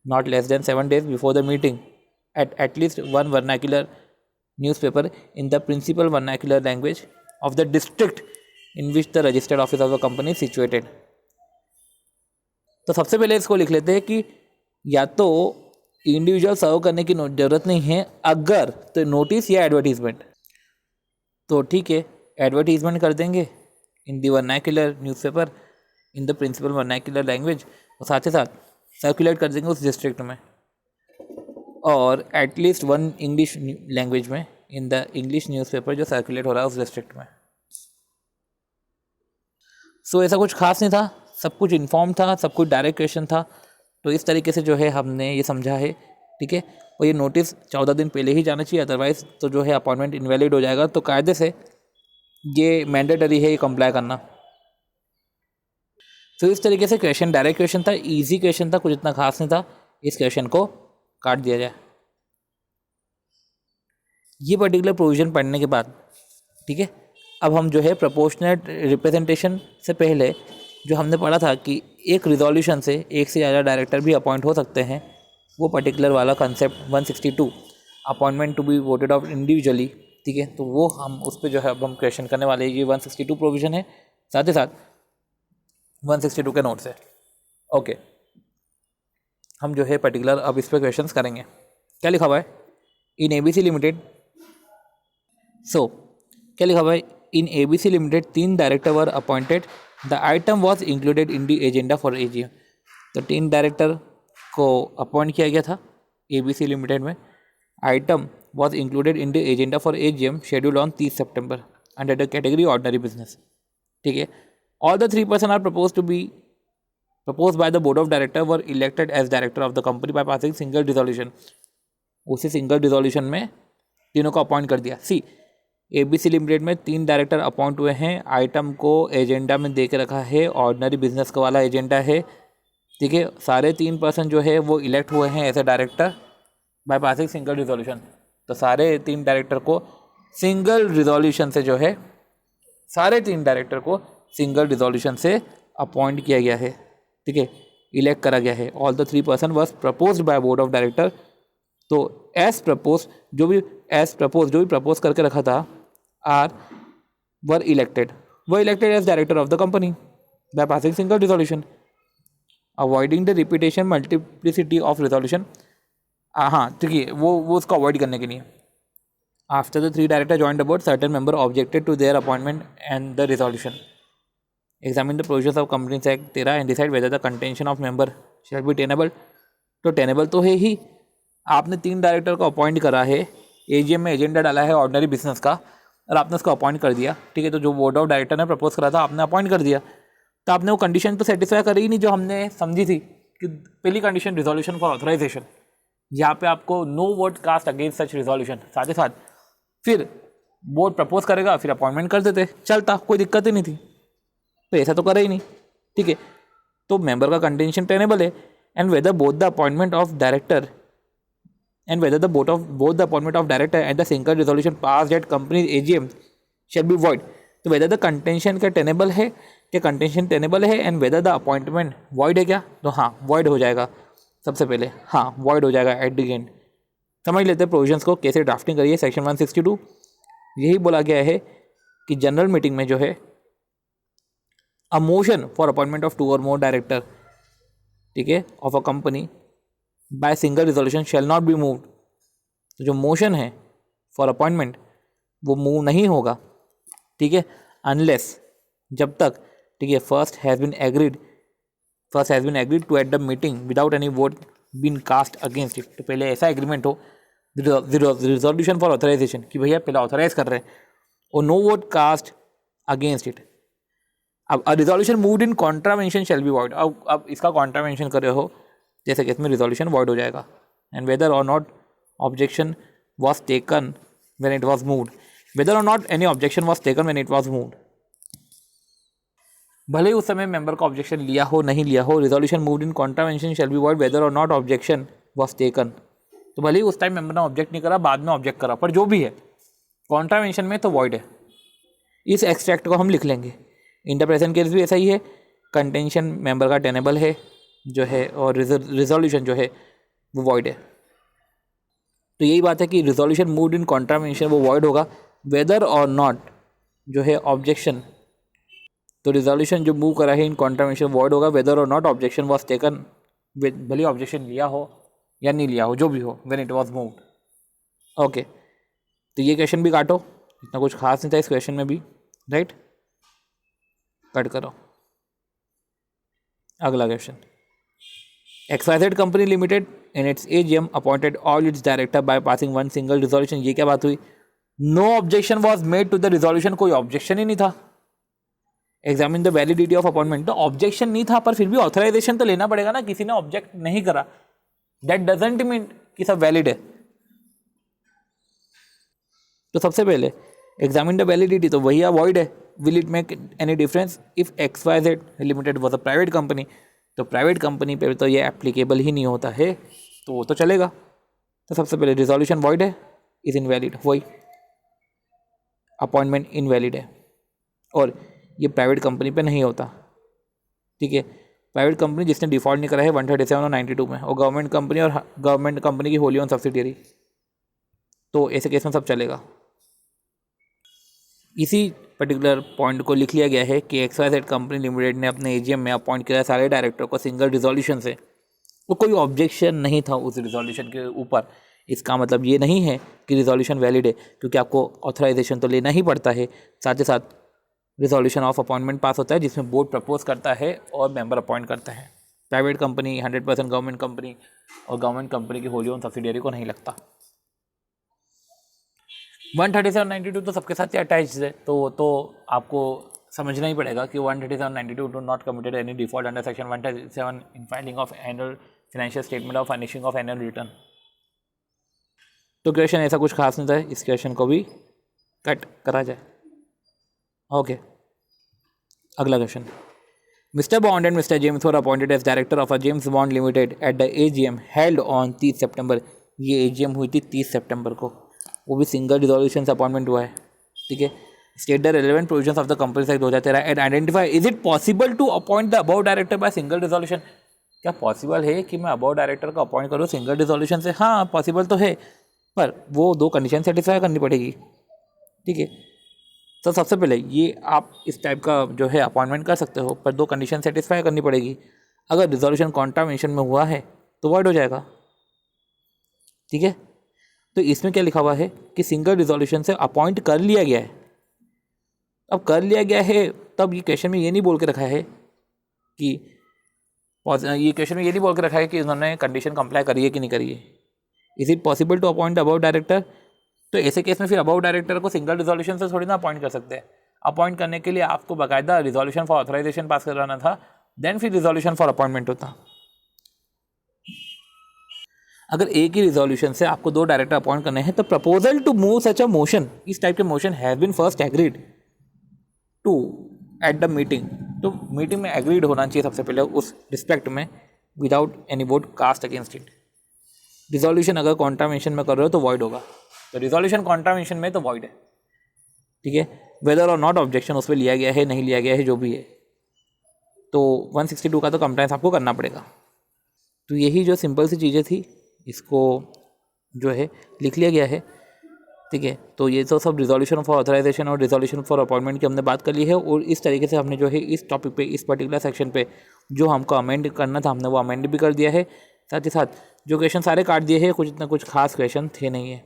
not less than 7 days before the meeting at least one vernacular newspaper in the principal vernacular language of the district in which the registered office of the company is situated. तो सबसे पहले इसको लिख लेते हैं कि या तो इंडिविजुअल सर्व करने की ज़रूरत नहीं है अगर तो नोटिस या एडवर्टीजमेंट. तो ठीक है, एडवर्टीजमेंट कर देंगे in the vernacular newspaper in the principal vernacular language, और साथ ही साथ सर्कुलेट कर देंगे उस डिस्ट्रिक्ट में, और एटलीस्ट 1 इंग्लिश लैंग्वेज में इन द इंग्लिश न्यूज़पेपर जो सर्कुलेट हो रहा है उस डिस्ट्रिक्ट में. सो ऐसा कुछ खास नहीं था, सब कुछ इन्फॉर्म था, सब कुछ डायरेक्ट क्वेश्चन था. तो इस तरीके से जो है हमने ये समझा है. ठीक है, और ये नोटिस 14 दिन पहले ही जाना चाहिए, अदरवाइज तो जो है अपॉइंटमेंट इनवैलिड हो जाएगा। तो कायदे से ये मैंडेटरी है ये कंप्लाई करना। तो इस तरीके से क्वेश्चन डायरेक्ट क्वेश्चन था, इजी क्वेश्चन था, कुछ इतना खास नहीं था। इस क्वेश्चन को काट दिया जाए। ये पर्टिकुलर प्रोविजन पढ़ने के बाद ठीक है, अब हम जो है प्रोपोर्शनेट रिप्रेजेंटेशन से पहले जो हमने पढ़ा था कि एक रिजोल्यूशन से एक से ज़्यादा डायरेक्टर भी अपॉइंट हो सकते हैं, वो पर्टिकुलर वाला concept 162 appointment to be voted of individually, ठीक है। तो वो हम उस पर जो है अब हम क्वेश्चन करने वाले हैं। ये 162 प्रोविजन है, साथ ही साथ 162 के नोट्स है। ओके, हम जो है पर्टिकुलर अब इस पर क्वेश्चन करेंगे। क्या लिखा हुआ है? इन ABC लिमिटेड, सो क्या लिखा हुआ है? इन ABC limited 3 director were appointed, the item was included in the agenda for AGM। तो 3 डायरेक्टर को अपॉइंट किया गया था ABC लिमिटेड में। Item was included in the agenda for AGM schedule on 30 September under the category ordinary business, ठीक है। All the 3 person are proposed by the board of director were elected as director of the company by passing single resolution। उसी single resolution में तीनों को appoint कर दिया। सी ABC limited में 3 director appoint हुए हैं, आइटम को एजेंडा में दे के रखा है, ऑर्डिनरी बिजनेस का वाला एजेंडा है, ठीक है। सारे 3 पर्सन जो है वो इलेक्ट हुए हैं as a director by passing single resolution. तो सारे 3 डायरेक्टर को सिंगल रिजोल्यूशन से जो है, सारे 3 डायरेक्टर को सिंगल रिजोल्यूशन से अपॉइंट किया गया है, ठीक है, इलेक्ट करा गया है। All the 3 person was proposed by board of director. तो एज प्रपोज जो भी प्रपोज करके रखा था आर वर इलेक्टेड, वो elected as director of the company by passing single resolution, avoiding the repetition multiplicity of resolution. हाँ ठीक है, वो उसको अवॉइड करने के लिए। After the 3 director joined the board, certain member objected to their appointment and the resolution. Examine the provisions of companies act 13 and decide whether the contention of member shall be tenable. तो tenable तो है ही, आपने 3 director को appoint करा है, AGM में agenda डाला है ऑर्डिनरी बिजनेस का और आपने उसको अपॉइंट कर दिया, ठीक है। तो जो बोर्ड ऑफ डायरेक्टर ने प्रपोज करा था आपने अपॉइंट कर दिया, तो आपने वो कंडीशन तो सेटिस्फाई करी ही नहीं जो हमने समझी थी कि पहली कंडीशन रिजोल्यूशन फॉर ऑथराइजेशन, यहाँ पे आपको no vote cast against such resolution. साथ ही साथ फिर बोर्ड प्रपोज करेगा, फिर अपॉइंटमेंट कर देते, चलता, कोई दिक्कत ही नहीं थी। तो ऐसा तो करे ही नहीं, ठीक है। तो मेंबर का कंटेंशन टेनेबल है and whether both the appointment of director and whether the both the appointment of director and the single resolution passed at company's AGM shall be void। तो whether the contention क्या tenable है, क्या contention tenable है and whether the appointment void है क्या, तो हाँ void हो जाएगा सबसे पहले, हाँ void हो जाएगा at the end। समझ लेते हैं प्रोविजंस को कैसे ड्राफ्टिंग करिए। सेक्शन 162 यही बोला गया है कि जनरल मीटिंग में जो है a motion for appointment of 2 और मोर डायरेक्टर, ठीक है, of a company bye single resolution shell not be moved. तो जो मोशन है फॉर अपॉइंटमेंट वो मूव नहीं होगा, ठीक है, अनलेस, जब तक, ठीक है, first has been agreed to at the meeting without any vote been cast against it. तो पहले ऐसा एग्रीमेंट हो रिजोल्यूशन फॉर ऑथराइजेशन कि भैया पहले ऑथराइज कर रहे हैं और no vote cast against it. अब resolution moved in contravention shall be void. अब इसका कॉन्ट्रावेंशन कर रहे हो जैसे कि इसमें रिजोल्यूशन वॉइड हो जाएगा। एंड वेदर और not objection was taken when it was moved, whether और not any objection was taken when it was moved. भले ही उस समय मेंबर का ऑब्जेक्शन लिया हो नहीं लिया हो, resolution moved in contravention shall be void whether और नॉट ऑब्जेक्शन वॉज टेकन। तो भले ही उस टाइम मेंबर ने ऑब्जेक्ट नहीं करा, बाद में ऑब्जेक्ट करा, पर जो भी है कॉन्ट्रावेंशन में तो वॉइड है। इस एक्सट्रैक्ट को हम लिख लेंगे। इन द प्रेजेंट केस भी ऐसा ही है, कंटेंशन मेंबर का टेनेबल है जो है और रिजोल्यूशन जो है वो वॉइड है। तो यही बात है कि रिजोल्यूशन मूव्ड इन कॉन्ट्रावेंशन वो वॉइड होगा, वेदर और नॉट जो है ऑब्जेक्शन, तो रिजोल्यूशन जो मूव करा है इन कॉन्ट्रावेंशन वॉइड होगा, वेदर और नॉट ऑब्जेक्शन वॉज टेकन, भले ऑब्जेक्शन लिया हो या नहीं लिया हो, जो भी हो, when it was moved. Okay, तो ये क्वेश्चन भी काटो, इतना कुछ खास नहीं था इस क्वेश्चन में भी, राइट, कट करो। अगला question, XYZ company limited in its AGM appointed all its director by passing 1 single resolution. ये क्या बात हुई? No objection was made to the resolution, कोई ऑब्जेक्शन ही नहीं था। Examine the validity of appointment, तो ऑब्जेक्शन नहीं था पर फिर भी ऑथराइजेशन तो लेना पड़ेगा ना, किसी ने ऑब्जेक्ट नहीं करा, दैट डजंट मीन कि सब वैलिड है। तो सबसे पहले एग्जामिन द वैलिडिटी, तो वही अवॉइड है। Will it make any difference if XYZ limited was a private company, तो प्राइवेट कंपनी पे तो ये एप्लीकेबल ही नहीं होता है, तो वो तो चलेगा। तो सबसे पहले रिजोल्यूशन वॉइड है, इज इनवैलिड, वही अपॉइंटमेंट इनवैलिड है, और ये प्राइवेट कंपनी पे नहीं होता, ठीक है। प्राइवेट कंपनी जिसने डिफॉल्ट नहीं करा है 137 और 92 में, और गवर्नमेंट कंपनी और गवर्नमेंट कंपनी की होली ऑन सब्सिडियरी, तो ऐसे केस में सब चलेगा। इसी पर्टिकुलर पॉइंट को लिख लिया गया है कि XYZ कंपनी लिमिटेड ने अपने AGM में अपॉइंट किया सारे डायरेक्टर को सिंगल रिजोल्यूशन से, तो कोई ऑब्जेक्शन नहीं था उस रिजोल्यूशन के ऊपर। इसका मतलब ये नहीं है कि रिजोल्यूशन वैलिड है, क्योंकि आपको ऑथराइजेशन तो लेना ही पड़ता है। साथ ही साथ रिजोल्यूशन ऑफ अपॉइंटमेंट पास होता है, जिसमें बोर्ड प्रपोज करता है और मेंबर अपॉइंट करता है। प्राइवेट कंपनी 100% गवर्नमेंट कंपनी और गवर्नमेंट कंपनी की होली ऑन सब्सिडियरी को नहीं लगता। 137-92 तो सबके साथ ही अटैच है, तो वो तो आपको समझना ही पड़ेगा कि 137-92 do not committed any default under section 137 in filing of annual financial statement और फर्निशिंग ऑफ एनुअल रिटर्न। तो क्वेश्चन ऐसा कुछ खास नहीं था, इस क्वेश्चन को भी कट करा जाए। ओके, अगला question. Mister Bond and mister James were appointed as director of a James Bond limited at the AGM held on 30 September. ये AGM हुई थी 30 सितंबर को, वो भी सिंगल रिजोल्यूशन से अपॉइंटमेंट हुआ है, ठीक है। State the relevant provisions of the company act 2013 and identify is it possible to appoint the above director by single resolution. क्या पॉसिबल है कि मैं अबव डायरेक्टर को अपॉइंट करूँ सिंगल रिजोल्यूशन से? हाँ, पॉसिबल तो है, पर वो 2 कंडीशन सेटिस्फाई करनी पड़ेगी, ठीक है। तो सबसे पहले ये आप इस टाइप का जो है अपॉइंटमेंट कर सकते हो, पर 2 कंडीशन सेटिस्फाई करनी पड़ेगी। अगर रिजोल्यूशन कॉन्ट्रावेंशन में हुआ है तो वॉइड हो जाएगा, ठीक है। तो इसमें क्या लिखा हुआ है कि सिंगल रिजोल्यूशन से अपॉइंट कर लिया गया है। अब कर लिया गया है, तब ये क्वेश्चन में ये नहीं बोल के रखा है कि उन्होंने कंडीशन कंप्लाई करी है कि नहीं करी है। Is it possible to appoint about director? तो ऐसे केस में फिर अबाउट डायरेक्टर को सिंगल रिजोल्यूशन से थोड़ी ना अपॉइंट कर सकते हैं। अपॉइंट करने के लिए आपको बाकायदा रिजोल्यूशन फॉर ऑथराइजेशन पास कराना था, देन फिर रिजोल्यूशन फॉर अपॉइंटमेंट होता। अगर एक ही रिजोल्यूशन से आपको 2 डायरेक्टर अपॉइंट करने हैं, तो proposal to move such a motion, इस टाइप के motion have been first agreed to at the meeting. तो मीटिंग में एग्रीड होना चाहिए सबसे पहले उस रिस्पेक्ट में, without any vote cast against it. Resolution अगर कॉन्ट्रावेंशन में कर रहे हो तो वॉइड होगा, तो रिजोल्यूशन कॉन्ट्रावेंशन में तो वॉइड है, ठीक है। वेदर और नॉट ऑब्जेक्शन उस पर लिया गया है, नहीं लिया गया है, जो भी है, तो 162 का तो कंप्लायंस आपको करना पड़ेगा। तो यही जो सिंपल सी चीज़ें थी, इसको जो है लिख लिया गया है, ठीक है। तो ये तो सब रिजोल्यूशन फॉर ऑथराइजेशन और रिजोल्यूशन फॉर अपॉइंटमेंट की हमने बात कर ली है, और इस तरीके से हमने जो है इस टॉपिक पे, इस पर्टिकुलर सेक्शन पे जो हमको अमेंड करना था, हमने वो अमेंड भी कर दिया है। साथ ही साथ जो क्वेश्चन सारे काट दिए हैं, कुछ इतना कुछ खास क्वेश्चन थे नहीं है।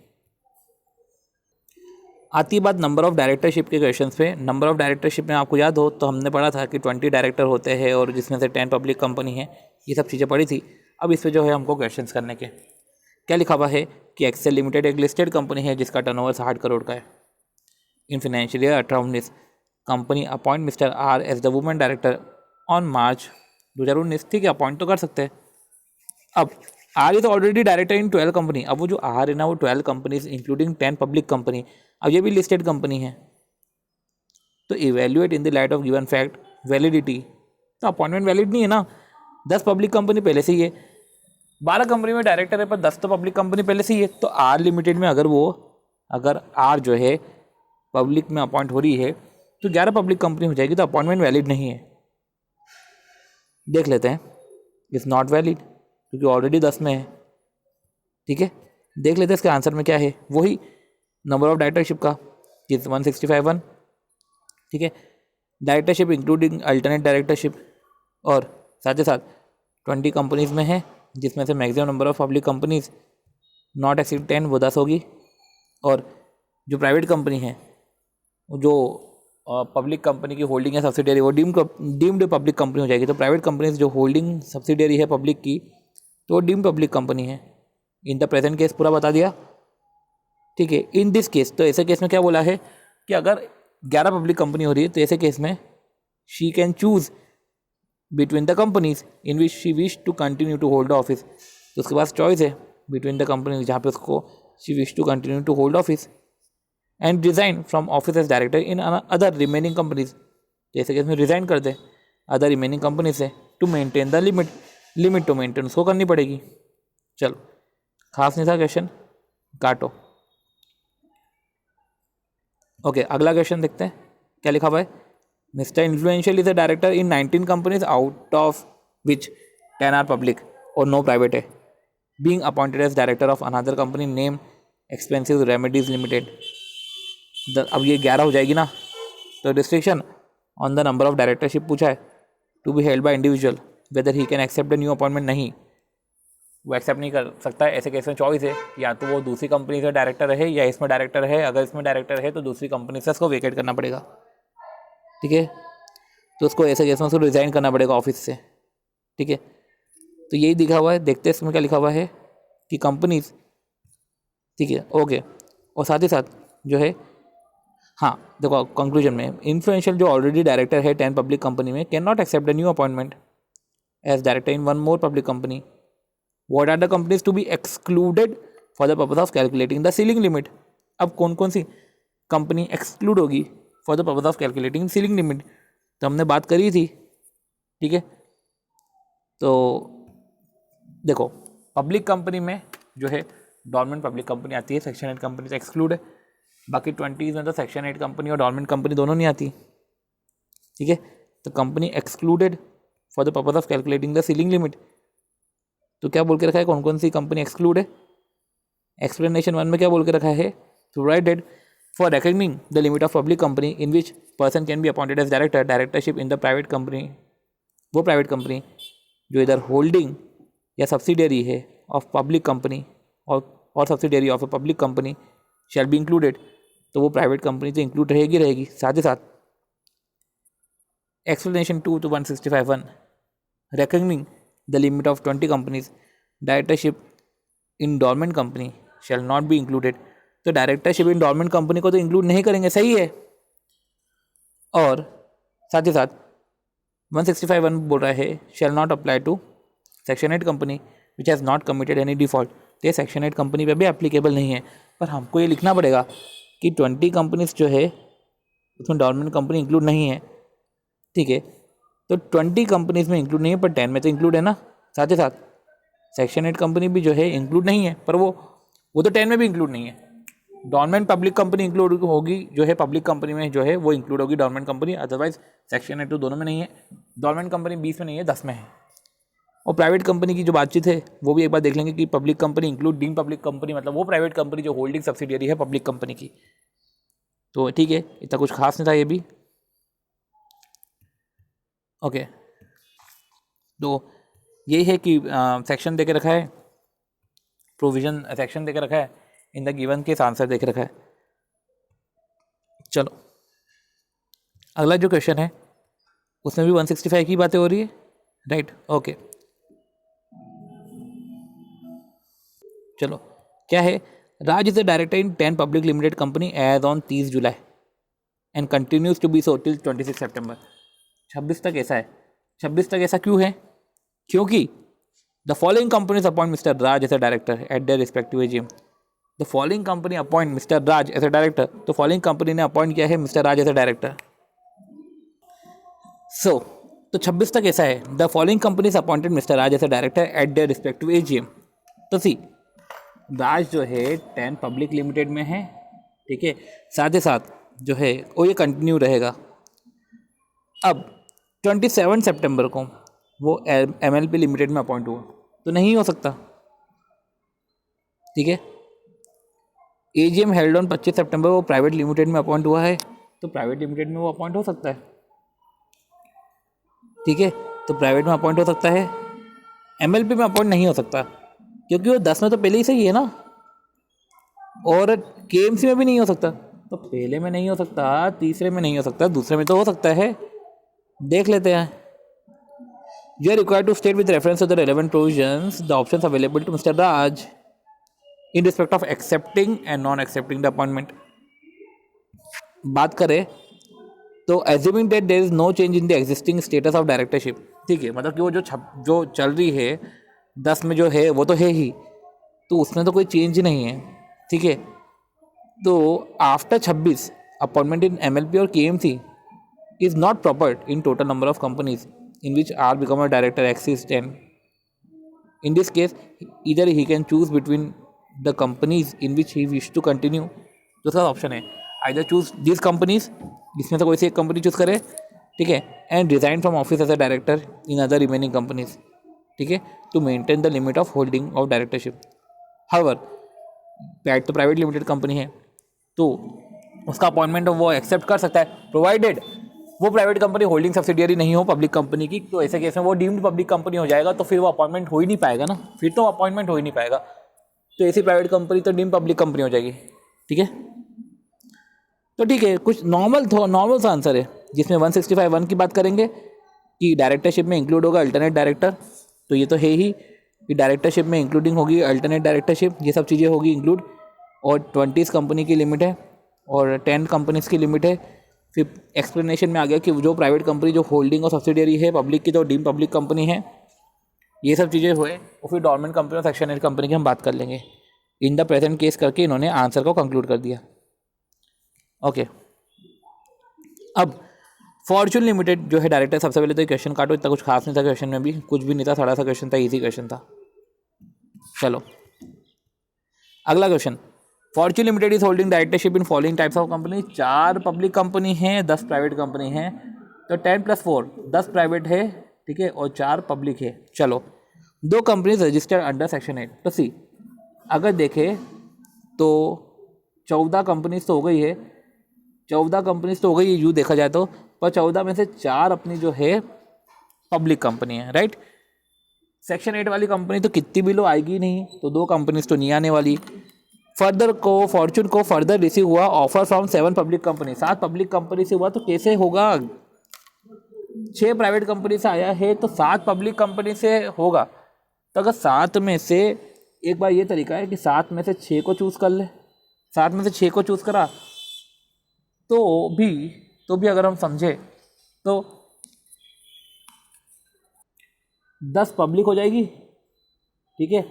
आती है बात नंबर ऑफ़ डायरेक्टरशिप के क्वेश्चंस पे। नंबर ऑफ़ डायरेक्टरशिप में आपको याद हो तो हमने पढ़ा था कि 20 डायरेक्टर होते हैं और जिसमें से 10 पब्लिक कंपनी है, ये सब चीज़ें पढ़ी थी। अब इस पर जो है हमको क्वेश्चंस करने के, क्या लिखा हुआ है कि एक्सेल लिमिटेड एक लिस्टेड कंपनी है जिसका टर्नओवर 60 करोड़ का है। In financial year 18-19 company appoint mister R as the women director on March 2019। ठीक है, अपॉइंट तो कर सकते हैं। अब R is already director in 12 company. अब वो जो आर है ना, वो 12 कंपनीज इंक्लूडिंग 10 पब्लिक कंपनी, अब ये भी लिस्टेड कंपनी है। तो evaluate in the light of given fact validity, तो अपॉइंटमेंट वैलिड नहीं है ना। 10 पब्लिक कंपनी पहले से ही है, 12 कंपनी में डायरेक्टर है, पर 10 तो पब्लिक कंपनी पहले से ही है। तो आर लिमिटेड में अगर आर जो है पब्लिक में अपॉइंट हो रही है तो 11 पब्लिक कंपनी हो जाएगी, तो अपॉइंटमेंट वैलिड नहीं है। देख लेते हैं, इज़ नॉट वैलिड क्योंकि ऑलरेडी 10 में है। ठीक है, देख लेते हैं इसके आंसर में क्या है। वही नंबर ऑफ डायरेक्टरशिप का कि 165 ठीक है, डायरेक्टरशिप इंक्लूडिंग अल्टरनेट डायरेक्टरशिप, और साथ ही साथ 20 कंपनीज़ में है, जिसमें से maximum number of public companies not exceed 10, वो 10 होगी। और जो प्राइवेट कंपनी है, जो पब्लिक कंपनी की होल्डिंग है सब्सिडियरी, वो डीम्ड पब्लिक कंपनी हो जाएगी। तो प्राइवेट कंपनीज जो होल्डिंग सब्सिडियरी है पब्लिक की, तो वो डीम्ड पब्लिक कंपनी है। इन द प्रेजेंट केस पूरा बता दिया। ठीक है, इन दिस केस, तो ऐसे केस में क्या बोला है कि अगर 11 पब्लिक कंपनी हो रही है तो ऐसे केस में she can choose between the companies in which she wish to continue to hold office. तो उसके पास चॉइस है बिटवीन द कंपनी, जहाँ पे उसको she wish to continue to hold office and resign from office as director in other remaining companies, जैसे कि इसमें रिजाइन कर दे अदर रिमेनिंग कंपनी से, to maintain the limit to maintain उसको करनी पड़ेगी। चलो खास नहीं था क्वेश्चन, काटो। ओके अगला क्वेश्चन देखते हैं क्या लिखा हुआ है। Mister influential is a director in 19 companies out of which 10 are public और नो प्राइवेट है, being appointed as director of another company name expensive remedies limited. अब ये 11 हो जाएगी ना, तो restriction on the number of directorship पूछा है to be held by individual whether he can accept the new appointment, नहीं वो एक्सेप्ट नहीं कर सकता है। ऐसे केस में चॉइस है, या तो वो दूसरी कंपनी से डायरेक्टर है या इसमें डायरेक्टर है। अगर इसमें डायरेक्टर है तो दूसरी कंपनी से उसको वेकेट करना पड़ेगा, ठीक है। तो उसको ऐसे केस में उसको रिजाइन करना पड़ेगा ऑफिस से, ठीक है। तो यही दिखा हुआ है, देखते हैं इसमें क्या लिखा हुआ है कि कंपनीज, ठीक है ओके। और साथ ही साथ जो है, हाँ देखो कंक्लूजन में, इन्फ्लुएंशियल जो ऑलरेडी डायरेक्टर है 10 पब्लिक कंपनी में can not accept the new appointment as director in one more public company. What are the companies to be excluded for the purpose of calculating the ceiling limit? अब कौन कौन सी company exclude होगी for the purpose of calculating ceiling limit, तो हमने बात करी थी, ठीक है। तो देखो पब्लिक कंपनी में जो है डॉर्मेंट पब्लिक कंपनी आती है, सेक्शन 8 कंपनी से एक्सक्लूड है। बाकी 20 में तो सेक्शन 8 कंपनी और डॉर्मेंट कंपनी दोनों नहीं आती, ठीक है। तो company excluded for the purpose of calculating the ceiling limit, तो क्या बोल के रखा है, कौन कौन सी कंपनी एक्सक्लूड है। एक्सप्लेनेशन 1 में क्या बोल के रखा है, provided for reckoning the limit of public company in which person can be appointed as director, directorship in the private company, वो प्राइवेट कंपनी जो इधर होल्डिंग या सब्सिडियरी है ऑफ पब्लिक कंपनी और subsidiary of a public company shall be included, तो वो private company तो include रहेगी। साथ ही साथ explanation 2 to 165(1), रेकग्निंग the limit of 20 companies, directorship in dormant company shall not be included, तो डायरेक्टरशिप इन डॉर्मेंट कंपनी को तो इंक्लूड नहीं करेंगे, सही है। और साथ ही साथ 165(1) बोल रहा है shall not apply to section 8 company which has not committed any default, तो ये सेक्शन 8 कंपनी पे भी एप्लीकेबल नहीं है। पर हमको ये लिखना पड़ेगा कि 20 कंपनीज जो है उसमें डॉर्मेंट कंपनी इंक्लूड नहीं है, ठीक है। तो 20 कंपनीज में इंक्लूड नहीं है पर 10 में तो इंक्लूड है ना। साथ ही साथ सेक्शन 8 कंपनी भी जो है इंक्लूड नहीं है, पर वो तो 10 में भी इंक्लूड नहीं है। डॉर्मेंट पब्लिक कंपनी इंक्लूड होगी जो है पब्लिक कंपनी में जो है वो इंक्लूड होगी डॉर्मेंट कंपनी, अदरवाइज सेक्शन 8 तो दोनों में नहीं है। डॉर्मेंट कंपनी 20 में नहीं है, 10 में है। और प्राइवेट कंपनी की जो बातचीत है वो भी एक बार देख लेंगे कि public company include deem public company, मतलब वो प्राइवेट कंपनी जो होल्डिंग सब्सिडियरी है पब्लिक कंपनी की। तो ठीक है, इतना कुछ खास नहीं था ये भी, ओके। तो यही है कि सेक्शन दे के रखा है, प्रोविजन सेक्शन दे के रखा है, in the given case answer दे के रखा है। चलो अगला जो क्वेश्चन है उसमें भी 165 की बातें हो रही है, राइट, ओके। चलो क्या है, Raj is the director in 10 public limited company as on 30 July and continues to be so till 26 September. 26 तक ऐसा है। 26 तक ऐसा क्यों है, क्योंकि the following companies appoint mister Raj as a director at their respective AGM. The following company appoint mister Raj as a director, तो following company ने अपॉइंट किया है mister Raj as a director. So तो 26 तक ऐसा है, the following companies appointed mister Raj as a director at their respective AGM. तो see राज जो है 10 पब्लिक लिमिटेड में है, ठीक है। साथ ही साथ जो है वो ये कंटिन्यू रहेगा। अब 27 सितंबर को वो MLP लिमिटेड में अपॉइंट हुआ, तो नहीं हो सकता, ठीक है। एजीएम हेल्ड ऑन 25 सितंबर, वो प्राइवेट लिमिटेड में अपॉइंट हुआ है, तो प्राइवेट लिमिटेड में वो अपॉइंट हो सकता है, ठीक है। तो प्राइवेट में अपॉइंट हो सकता है, MLP में अपॉइंट नहीं हो सकता क्योंकि वो 10 में तो पहले ही सही है ना, और KMC में भी नहीं हो सकता। तो पहले में नहीं हो सकता, तीसरे में नहीं हो सकता, दूसरे में तो हो सकता है। देख लेते हैं। You are required to state with reference to the relevant provisions the options available to Mr. Raj in respect of accepting and non-accepting the appointment. बात करें तो assuming that there is no change in the existing status of directorship, ठीक है, मतलब कि वो जो चल रही है 10 में जो है वो तो है ही, तो उसमें तो कोई चेंज नहीं है, ठीक है। तो आफ्टर 26 अपॉइंटमेंट इन MLP और KMC is not proper in total number of companies in which R become a director exists, and in this case either he can choose between the companies in which he wish to continue। तो उसका option है either choose this companies, जिसमें से कोई सी एक company choose करे, ठीक है, and resign from office as a director in other remaining companies, ठीक है, to maintain the limit of holding of directorship. However Pat तो प्राइवेट लिमिटेड कंपनी है, तो उसका अपॉइंटमेंट वो एक्सेप्ट कर सकता है, प्रोवाइडेड वो प्राइवेट कंपनी होल्डिंग सब्सिडियरी नहीं हो पब्लिक कंपनी की। तो ऐसे केस में वो डीम्ड पब्लिक कंपनी हो जाएगा, तो फिर वो अपॉइंटमेंट हो ही नहीं पाएगा ना, फिर तो अपॉइंटमेंट हो ही नहीं पाएगा। तो ऐसी प्राइवेट कंपनी तो डीम्ड पब्लिक कंपनी हो जाएगी, ठीक है। तो ठीक है, कुछ नॉर्मल सा आंसर है, जिसमें 165(1) की बात करेंगे कि डायरेक्टरशिप में इंक्लूड होगा अल्टरनेट डायरेक्टर, तो ये तो है ही कि डायरेक्टरशिप में इंक्लूडिंग होगी अल्टरनेट डायरेक्टरशिप, ये सब चीज़ें होगी इंक्लूड। और 20 कंपनी की लिमिट है और 10 कंपनीज की लिमिट है। फिर एक्सप्लेनेशन में आ गया कि जो प्राइवेट कंपनी जो होल्डिंग और सब्सिडियरी है पब्लिक की, तो डीम पब्लिक कंपनी है, ये सब चीज़ें हुए। और फिर डोरमेंट कंपनी और सेक्शन 8 कंपनी की हम बात कर लेंगे। इन द प्रेजेंट केस करके इन्होंने आंसर को कंक्लूड कर दिया। ओके, अब फॉर्चून लिमिटेड जो है डायरेक्टर, सबसे पहले तो क्वेश्चन काटो, इतना कुछ खास नहीं था क्वेश्चन में भी, कुछ भी नहीं था, थोड़ा सा क्वेश्चन था, इजी क्वेश्चन था। चलो अगला question, Fortune limited is holding directorship in following types of company. 4 public company है, 10 प्राइवेट कंपनी है, तो 10 + 4 10 प्राइवेट है, ठीक है, और 4 पब्लिक है। चलो 2 कंपनीज रजिस्टर्ड अंडर सेक्शन 8। तो सी अगर देखें तो 14 कंपनीज तो हो गई है, 14 कंपनीज तो हो गई है यूँ देखा जाए तो, पर 14 में से 4 अपनी जो है पब्लिक कंपनी है, राइट। सेक्शन 8 वाली कंपनी तो कितनी भी लो आएगी नहीं, तो 2 कंपनीज तो नहीं आने वाली। फर्दर को फॉर्चून को फर्दर रिसीव हुआ offer from 7 public company, 7 public company से हुआ, तो कैसे होगा, 6 प्राइवेट कंपनी से आया है तो 7 पब्लिक कंपनी से होगा। तो अगर 7 में से एक बार ये तरीका है कि 7 में से 6 को चूज़ कर ले, 7 में से 6 को चूज़ करा तो भी अगर हम समझे तो 10 पब्लिक हो जाएगी, ठीक है,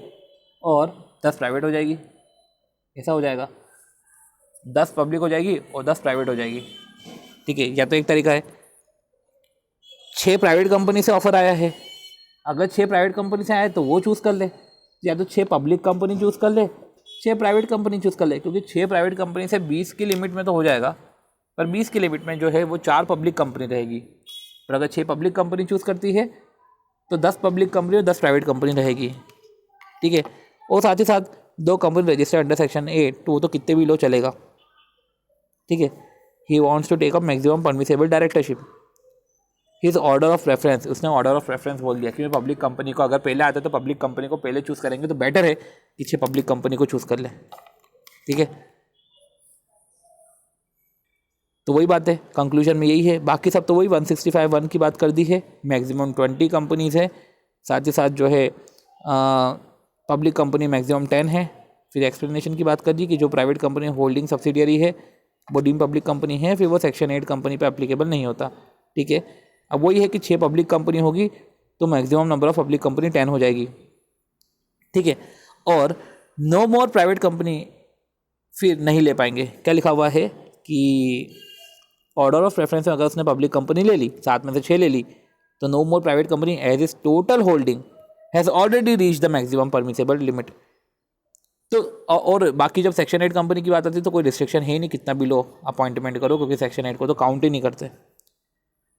और 10 प्राइवेट हो जाएगी, ऐसा हो जाएगा। 10 पब्लिक हो जाएगी और 10 प्राइवेट हो जाएगी, ठीक है। या तो एक तरीका है 6 प्राइवेट कंपनी से ऑफर आया है, अगर 6 प्राइवेट कंपनी से आया तो वो चूज़ कर ले, या तो 6 पब्लिक कंपनी चूज़ कर ले, 6 प्राइवेट कंपनी चूज़ कर ले, क्योंकि 6 प्राइवेट कंपनी से 20 की लिमिट में तो हो जाएगा, पर 20 की लिमिट में जो है वो 4 पब्लिक कंपनी रहेगी। और अगर 6 पब्लिक कंपनी चूज़ करती है तो 10 पब्लिक कंपनी और 10 प्राइवेट कंपनी रहेगी, ठीक है। और साथ ही साथ 2 कंपनी रजिस्टर्ड अंडर सेक्शन 8, तो वो तो कितने भी लो चलेगा, ठीक है। He wants to take up maximum permissible directorship, his order of reference, उसने ऑर्डर ऑफ रेफरेंस बोल दिया कि पब्लिक कंपनी को अगर पहले आता है तो पब्लिक कंपनी को पहले चूज़ करेंगे, तो बेटर है कि 6 पब्लिक कंपनी को चूज़ कर ले, ठीक है। तो वही बात है, कंक्लूजन में यही है। बाकी सब तो वही 165(1) की बात कर दी है, मैक्सिमम 20 कंपनीज है, साथ ही साथ जो है पब्लिक कंपनी मैक्सिमम 10 है। फिर एक्सप्लेनेशन की बात कर दी कि जो प्राइवेट कंपनी होल्डिंग सब्सिडियरी है वो डीम पब्लिक कंपनी है, फिर वो सेक्शन 8 कंपनी पे एप्लीकेबल नहीं होता, ठीक है। अब वही है कि 6 पब्लिक कंपनी होगी तो maximum number of public company 10 हो जाएगी, ठीक है। और नो मोर प्राइवेट कंपनी फिर नहीं ले पाएंगे। क्या लिखा हुआ है कि ऑर्डर ऑफ रेफरेंस में अगर उसने पब्लिक कंपनी ले ली, 7 में से 6 ले ली, तो no more private company as is total holding has already reach the maximum permissible limit. तो और बाकी जब सेक्शन 8 कंपनी की बात आती है तो कोई रिस्ट्रिक्शन है ही नहीं, कितना भी लो अपॉइंटमेंट करो, क्योंकि सेक्शन 8 को तो काउंट ही नहीं करते।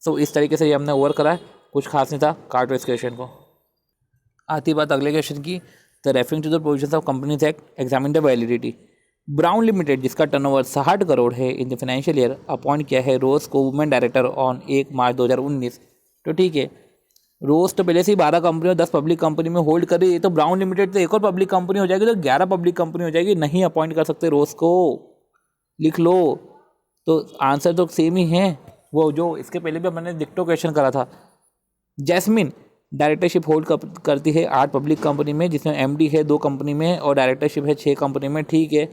सो इस तरीके से ये हमने ओवर करा है, कुछ खास नहीं था। काटो इस क्वेश्चन को। आती बात अगले क्वेश्चन की, the referring to the provisions of companies act examine the validity. Brown limited जिसका टर्नओवर 60 करोड़ है in the financial year appoint किया है रोज को वुमेन डायरेक्टर ऑन 1 मार्च 2019। तो ठीक है, रोज तो पहले से ही 12 कंपनी और 10 पब्लिक कंपनी में होल्ड कर रही है, तो ब्राउन लिमिटेड तो एक और पब्लिक कंपनी हो जाएगी, तो 11 पब्लिक कंपनी हो जाएगी, नहीं अपॉइंट कर सकते रोज को, लिख लो। तो आंसर तो सेम ही है, वो जो इसके पहले भी मैंने डिक्टो क्वेश्चन करा था। जैस्मिन डायरेक्टरशिप होल्ड करती है 8 पब्लिक कंपनी में, जिसमें एमडी है 2 कंपनी में और डायरेक्टरशिप है 6 कंपनी में, ठीक है।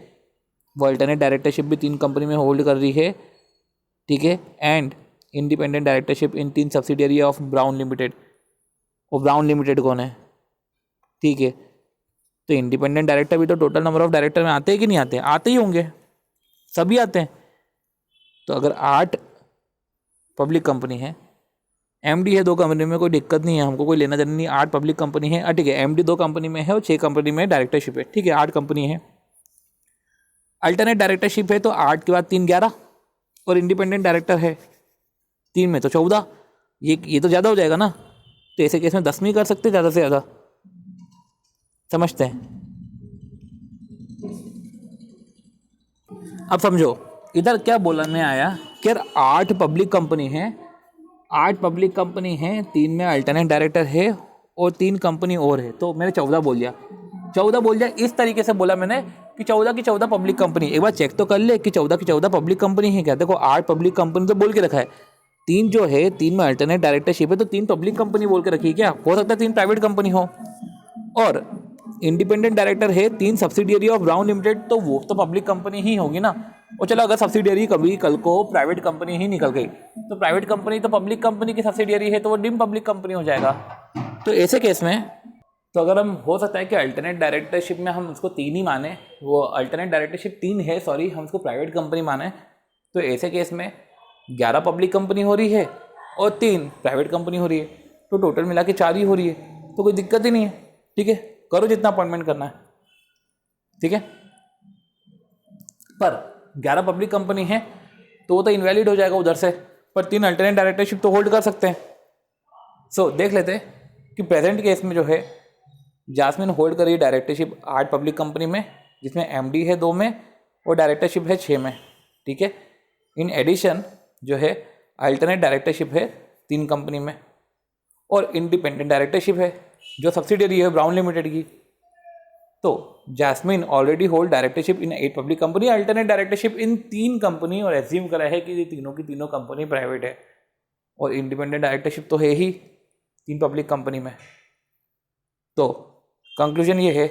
वो अल्टरनेट डायरेक्टरशिप भी 3 कंपनी में होल्ड कर रही है, ठीक है। And independent directorship in 3 subsidiary of brown limited. वो ब्राउन लिमिटेड कौन है, ठीक है। तो इंडिपेंडेंट डायरेक्टर भी तो टोटल नंबर ऑफ डायरेक्टर में आते हैं कि नहीं आते? आते ही होंगे, सभी आते हैं। तो अगर 8 पब्लिक कंपनी है, एमडी है 2 कंपनी में, कोई दिक्कत नहीं है, हमको कोई लेना देना नहीं। 8 पब्लिक कंपनी है, ठीक है, एमडी 2 कंपनी में है और 6 कंपनी में डायरेक्टरशिप है, ठीक है, 8 कंपनी है। अल्टरनेट डायरेक्टरशिप है तो 8 के बाद 3 11, और इंडिपेंडेंट डायरेक्टर है 3 में तो 14। ये तो ज़्यादा हो जाएगा ना, तो ऐसे केस में 10 में ही कर सकते ज़्यादा से ज़्यादा, समझते हैं। अब समझो इधर क्या बोलने आया कि यार 8 पब्लिक कंपनी है, 8 पब्लिक कंपनी है, 3 में अल्टरनेट डायरेक्टर है और 3 कंपनी और है, तो मैंने 14 बोल दिया। 14 बोल दिया इस तरीके से बोला मैंने कि 14 की 14 पब्लिक कंपनी। एक बार चेक तो कर ले कि 14 की 14 पब्लिक कंपनी है क्या। देखो 8 पब्लिक कंपनी तो बोल के रखा है, 3 जो है 3 में अल्टरनेट डायरेक्टरशिप है, तो 3 पब्लिक कंपनी बोल के रखी है क्या। हो सकता है 3 प्राइवेट कंपनी हो, और इंडिपेंडेंट डायरेक्टर है 3 सब्सिडियरी ऑफ ब्राउन लिमिटेड, तो वो तो पब्लिक कंपनी ही होगी ना। और चलो अगर सब्सिडियरी कभी कल को प्राइवेट कंपनी ही निकल गई, तो प्राइवेट कंपनी तो पब्लिक कंपनी की सब्सिडियरी है, तो वो डिम पब्लिक कंपनी हो जाएगा। तो ऐसे केस में तो अगर हम, हो सकता है कि अल्टरनेट डायरेक्टरशिप में हम उसको 3 ही माने, वो अल्टरनेट डायरेक्टरशिप 3 है, सॉरी, हम उसको प्राइवेट कंपनी माने, तो ऐसे केस में 11 पब्लिक कंपनी हो रही है और 3 प्राइवेट कंपनी हो रही है, तो टोटल मिला के 4 ही हो रही है, तो कोई दिक्कत ही नहीं है, ठीक है, करो जितना अपॉइंटमेंट करना है, ठीक है। पर 11 पब्लिक कंपनी है तो वो तो इनवैलिड हो जाएगा उधर से, पर 3 अल्टरनेट डायरेक्टरशिप तो होल्ड कर सकते हैं। सो देख लेते हैं कि प्रेजेंट केस में जो है जास्मिन होल्ड करी डायरेक्टरशिप 8 पब्लिक कंपनी में, जिसमें एमडी है 2 में और डायरेक्टरशिप है 6 में, ठीक है। इन एडिशन जो है अल्टरनेट डायरेक्टरशिप है 3 कंपनी में, और इंडिपेंडेंट डायरेक्टरशिप है जो सब्सिडियरी है ब्राउन लिमिटेड की। तो जैस्मिन ऑलरेडी होल्ड डायरेक्टरशिप इन 8 पब्लिक कंपनी, अल्टरनेट डायरेक्टरशिप इन 3 कंपनी, और एज्यूम करा है कि ये तीनों की तीनों कंपनी प्राइवेट है, और इंडिपेंडेंट डायरेक्टरशिप तो है ही 3 पब्लिक कंपनी में। तो कंक्लूजन ये है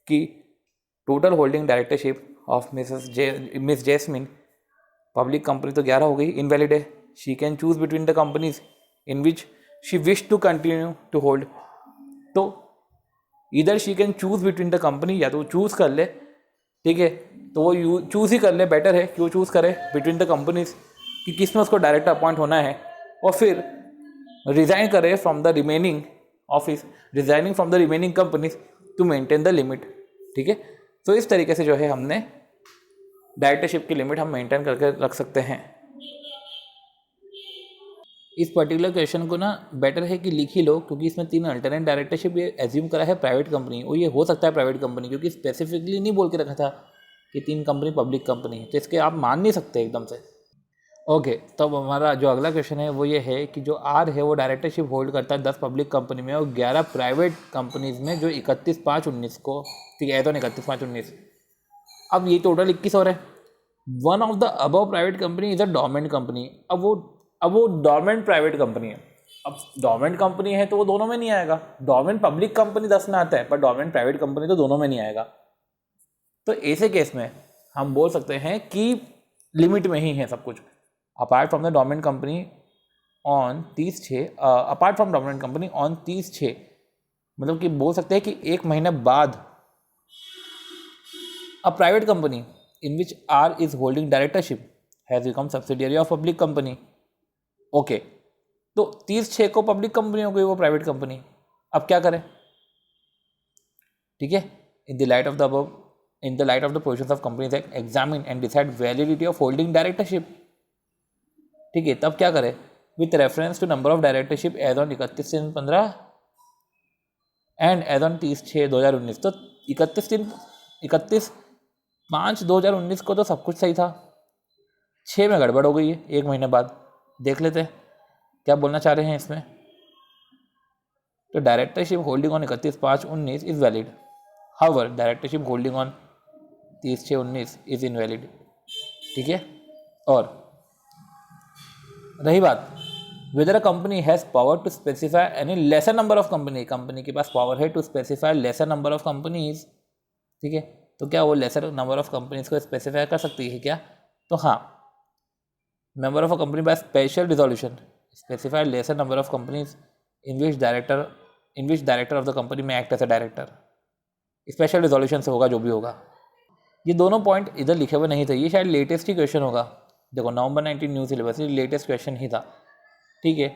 कि total holding directorship of miss Jasmine public company तो 11 हो गई, इनवैलिड है। She can choose between the companies in which she wish to continue to hold. तो इधर she can choose between the company, या तो चूज़ कर ले, ठीक है, तो वो चूज़ ही कर ले, बेटर है कि वो चूज़ करे बिटवीन द कंपनीज कि किस में उसको डायरेक्ट अपॉइंट होना है, और फिर रिज़ाइन करे from the remaining office, resigning from the remaining companies to maintain the limit, ठीक है। तो इस तरीके से जो है हमने डायरेक्टरशिप की लिमिट हम मेंटेन करके रख सकते हैं। इस पर्टिकुलर क्वेश्चन को ना बेटर है कि लिख ही लो, क्योंकि इसमें 3 अल्टरनेट डायरेक्टरशिप ये एज्यूम करा है प्राइवेट कंपनी, और ये हो सकता है प्राइवेट कंपनी, क्योंकि स्पेसिफिकली नहीं बोल के रखा था कि 3 कंपनी पब्लिक कंपनी है, तो इसके आप मान नहीं सकते एकदम से। ओके, तो अब हमारा जो अगला क्वेश्चन है वो ये है कि जो आर है वो डायरेक्टरशिप होल्ड करता है 10 पब्लिक कंपनी में और 11 प्राइवेट कंपनीज में, जो 31/5/19 को, ठीक है, तो 31/5/19। अब ये टोटल 21 हो रहे हैं। One of the above private company is a dormant company. अब वो डोरमेंट प्राइवेट कंपनी है। अब डोरमेंट कंपनी है तो वो दोनों में नहीं आएगा। डोरमेंट पब्लिक कंपनी 10 में आता है, पर डोरमेंट प्राइवेट कंपनी तो दोनों में नहीं आएगा। तो ऐसे केस में हम बोल सकते हैं कि लिमिट में ही है सब कुछ। Apart from the dormant company on 30/6, apart from dormant company on 30/6, मतलब कि बोल सकते हैं कि 1 महीने बाद a private company in which R is holding directorship has become subsidiary of public company. Okay, तो 30/6 को पब्लिक कंपनी हो गई वो प्राइवेट कंपनी। अब क्या करें, ठीक है। In the light of the provisions of companies act examine and decide validity of holding directorship, ठीक है। तब क्या करें, with reference to number of directorship as on 31/3/15 and as on 30/6/2019। तो 31/5/2019 को तो सब कुछ सही था, 6 में गड़बड़ हो गई है 1 महीने बाद। देख लेते हैं क्या बोलना चाह रहे हैं इसमें। तो directorship holding on 31/5/19 is valid, however directorship holding on 30/6/19 is invalid, ठीक है। और रही बात whether a company has power to specify any lesser number of company के पास पावर है to specify lesser number of companies, ठीक है। तो क्या वो लेसर नंबर ऑफ कंपनीज को स्पेसिफाई कर सकती है क्या। तो हाँ, member of a company by special resolution specify lesser number of companies in which director of the company may act as a director. Special resolution से होगा जो भी होगा। ये दोनों पॉइंट इधर लिखे हुए नहीं थे, ये शायद लेटेस्ट ही क्वेश्चन होगा। देखो नवंबर 19 न्यू सिलेबस, ये लेटेस्ट क्वेश्चन ही था, ठीक है।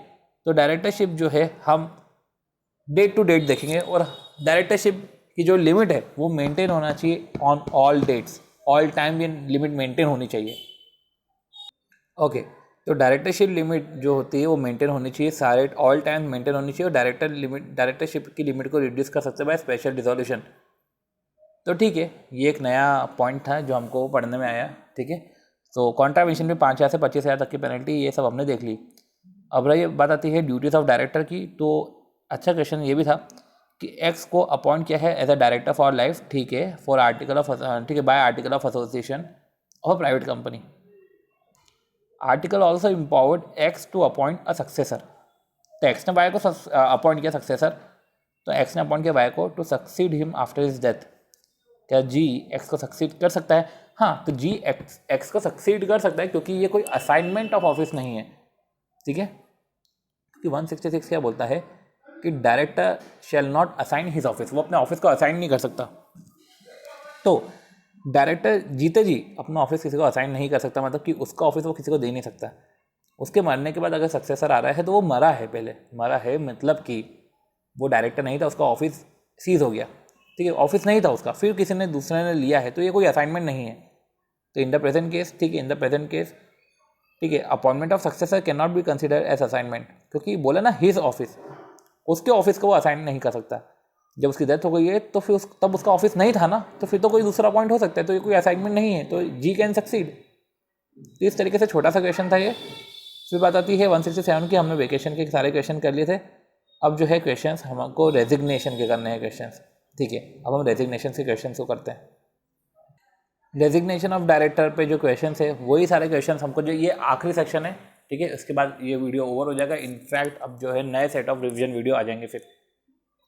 तो डायरेक्टरशिप जो है हम डेट टू डेट देखेंगे, और डायरेक्टरशिप की जो लिमिट है वो मेंटेन होना चाहिए on all dates, all time ये लिमिट मेंटेन होनी चाहिए। ओके, तो डायरेक्टरशिप लिमिट जो होती है वो मेंटेन होनी चाहिए, सारे ऑल टाइम मेंटेन होनी चाहिए, और डायरेक्टरशिप की लिमिट को रिड्यूस कर सकते हैं बाय स्पेशल रिजोल्यूशन। तो ठीक है, ये एक नया पॉइंट था जो हमको पढ़ने में आया, ठीक है। तो कॉन्ट्रावेंशन में 5,000 से 25,000 तक की पेनल्टी, ये सब हमने देख ली। अब रही बात आती है ड्यूटीज़ ऑफ डायरेक्टर की। तो अच्छा क्वेश्चन ये भी था कि एक्स को अपॉइंट किया है as a director for life, ठीक है, फॉर आर्टिकल ऑफ, ठीक है, by article of association of private company. Article also empowered X to appoint a successor. तो एक्स ने वाई को अपॉइंट किया सक्सेसर, तो एक्स ने अपॉइंट किया वाई को to succeed him after his death. क्या जी एक्स को सक्सीड कर सकता है? हाँ, तो जी एक्स को सक्सीड कर सकता है, क्योंकि ये कोई असाइनमेंट ऑफ ऑफिस नहीं है, ठीक है। क्योंकि 166 क्या बोलता है कि director shall not assign his office, वो अपने ऑफिस को असाइन नहीं कर सकता। तो डायरेक्टर जीते जी अपना ऑफिस किसी को असाइन नहीं कर सकता, मतलब कि उसका ऑफिस वो किसी को दे नहीं सकता। उसके मरने के बाद अगर सक्सेसर आ रहा है तो वो मरा है, पहले मरा है, मतलब कि वो डायरेक्टर नहीं था, उसका ऑफिस सीज हो गया, ठीक है, ऑफिस नहीं था उसका, फिर किसी ने दूसरे ने लिया है, तो ये कोई असाइनमेंट नहीं है। तो इन द प्रेजेंट केस, ठीक है, इन द प्रेजेंट केस, ठीक है, appointment of successor can not be consider as assignment, क्योंकि बोला ना हिज ऑफिस, उसके ऑफिस को वो असाइन नहीं कर सकता। जब उसकी डेथ हो गई है तो फिर तब उसका ऑफिस नहीं था ना, तो फिर तो कोई दूसरा पॉइंट हो सकता है, तो ये कोई असाइनमेंट नहीं है, तो जी कैन सक्सीड। तो इस तरीके से छोटा सा क्वेश्चन था ये। फिर बात आती है 167 की, हमने वेकेशन के सारे क्वेश्चन कर लिए थे। अब जो है क्वेश्चंस हमको रेजिग्नेशन के करने हैं क्वेश्चंस, ठीक है। अब हम रेजिग्नेशन के क्वेश्चन को करते हैं। रेजिग्नेशन ऑफ डायरेक्टर पे जो क्वेश्चन है वही सारे क्वेश्चन हमको, जो ये आखिरी सेक्शन है, ठीक है, उसके बाद ये वीडियो ओवर हो जाएगा। इनफैक्ट अब जो है नए सेट ऑफ रिविजन वीडियो आ जाएंगे फिर।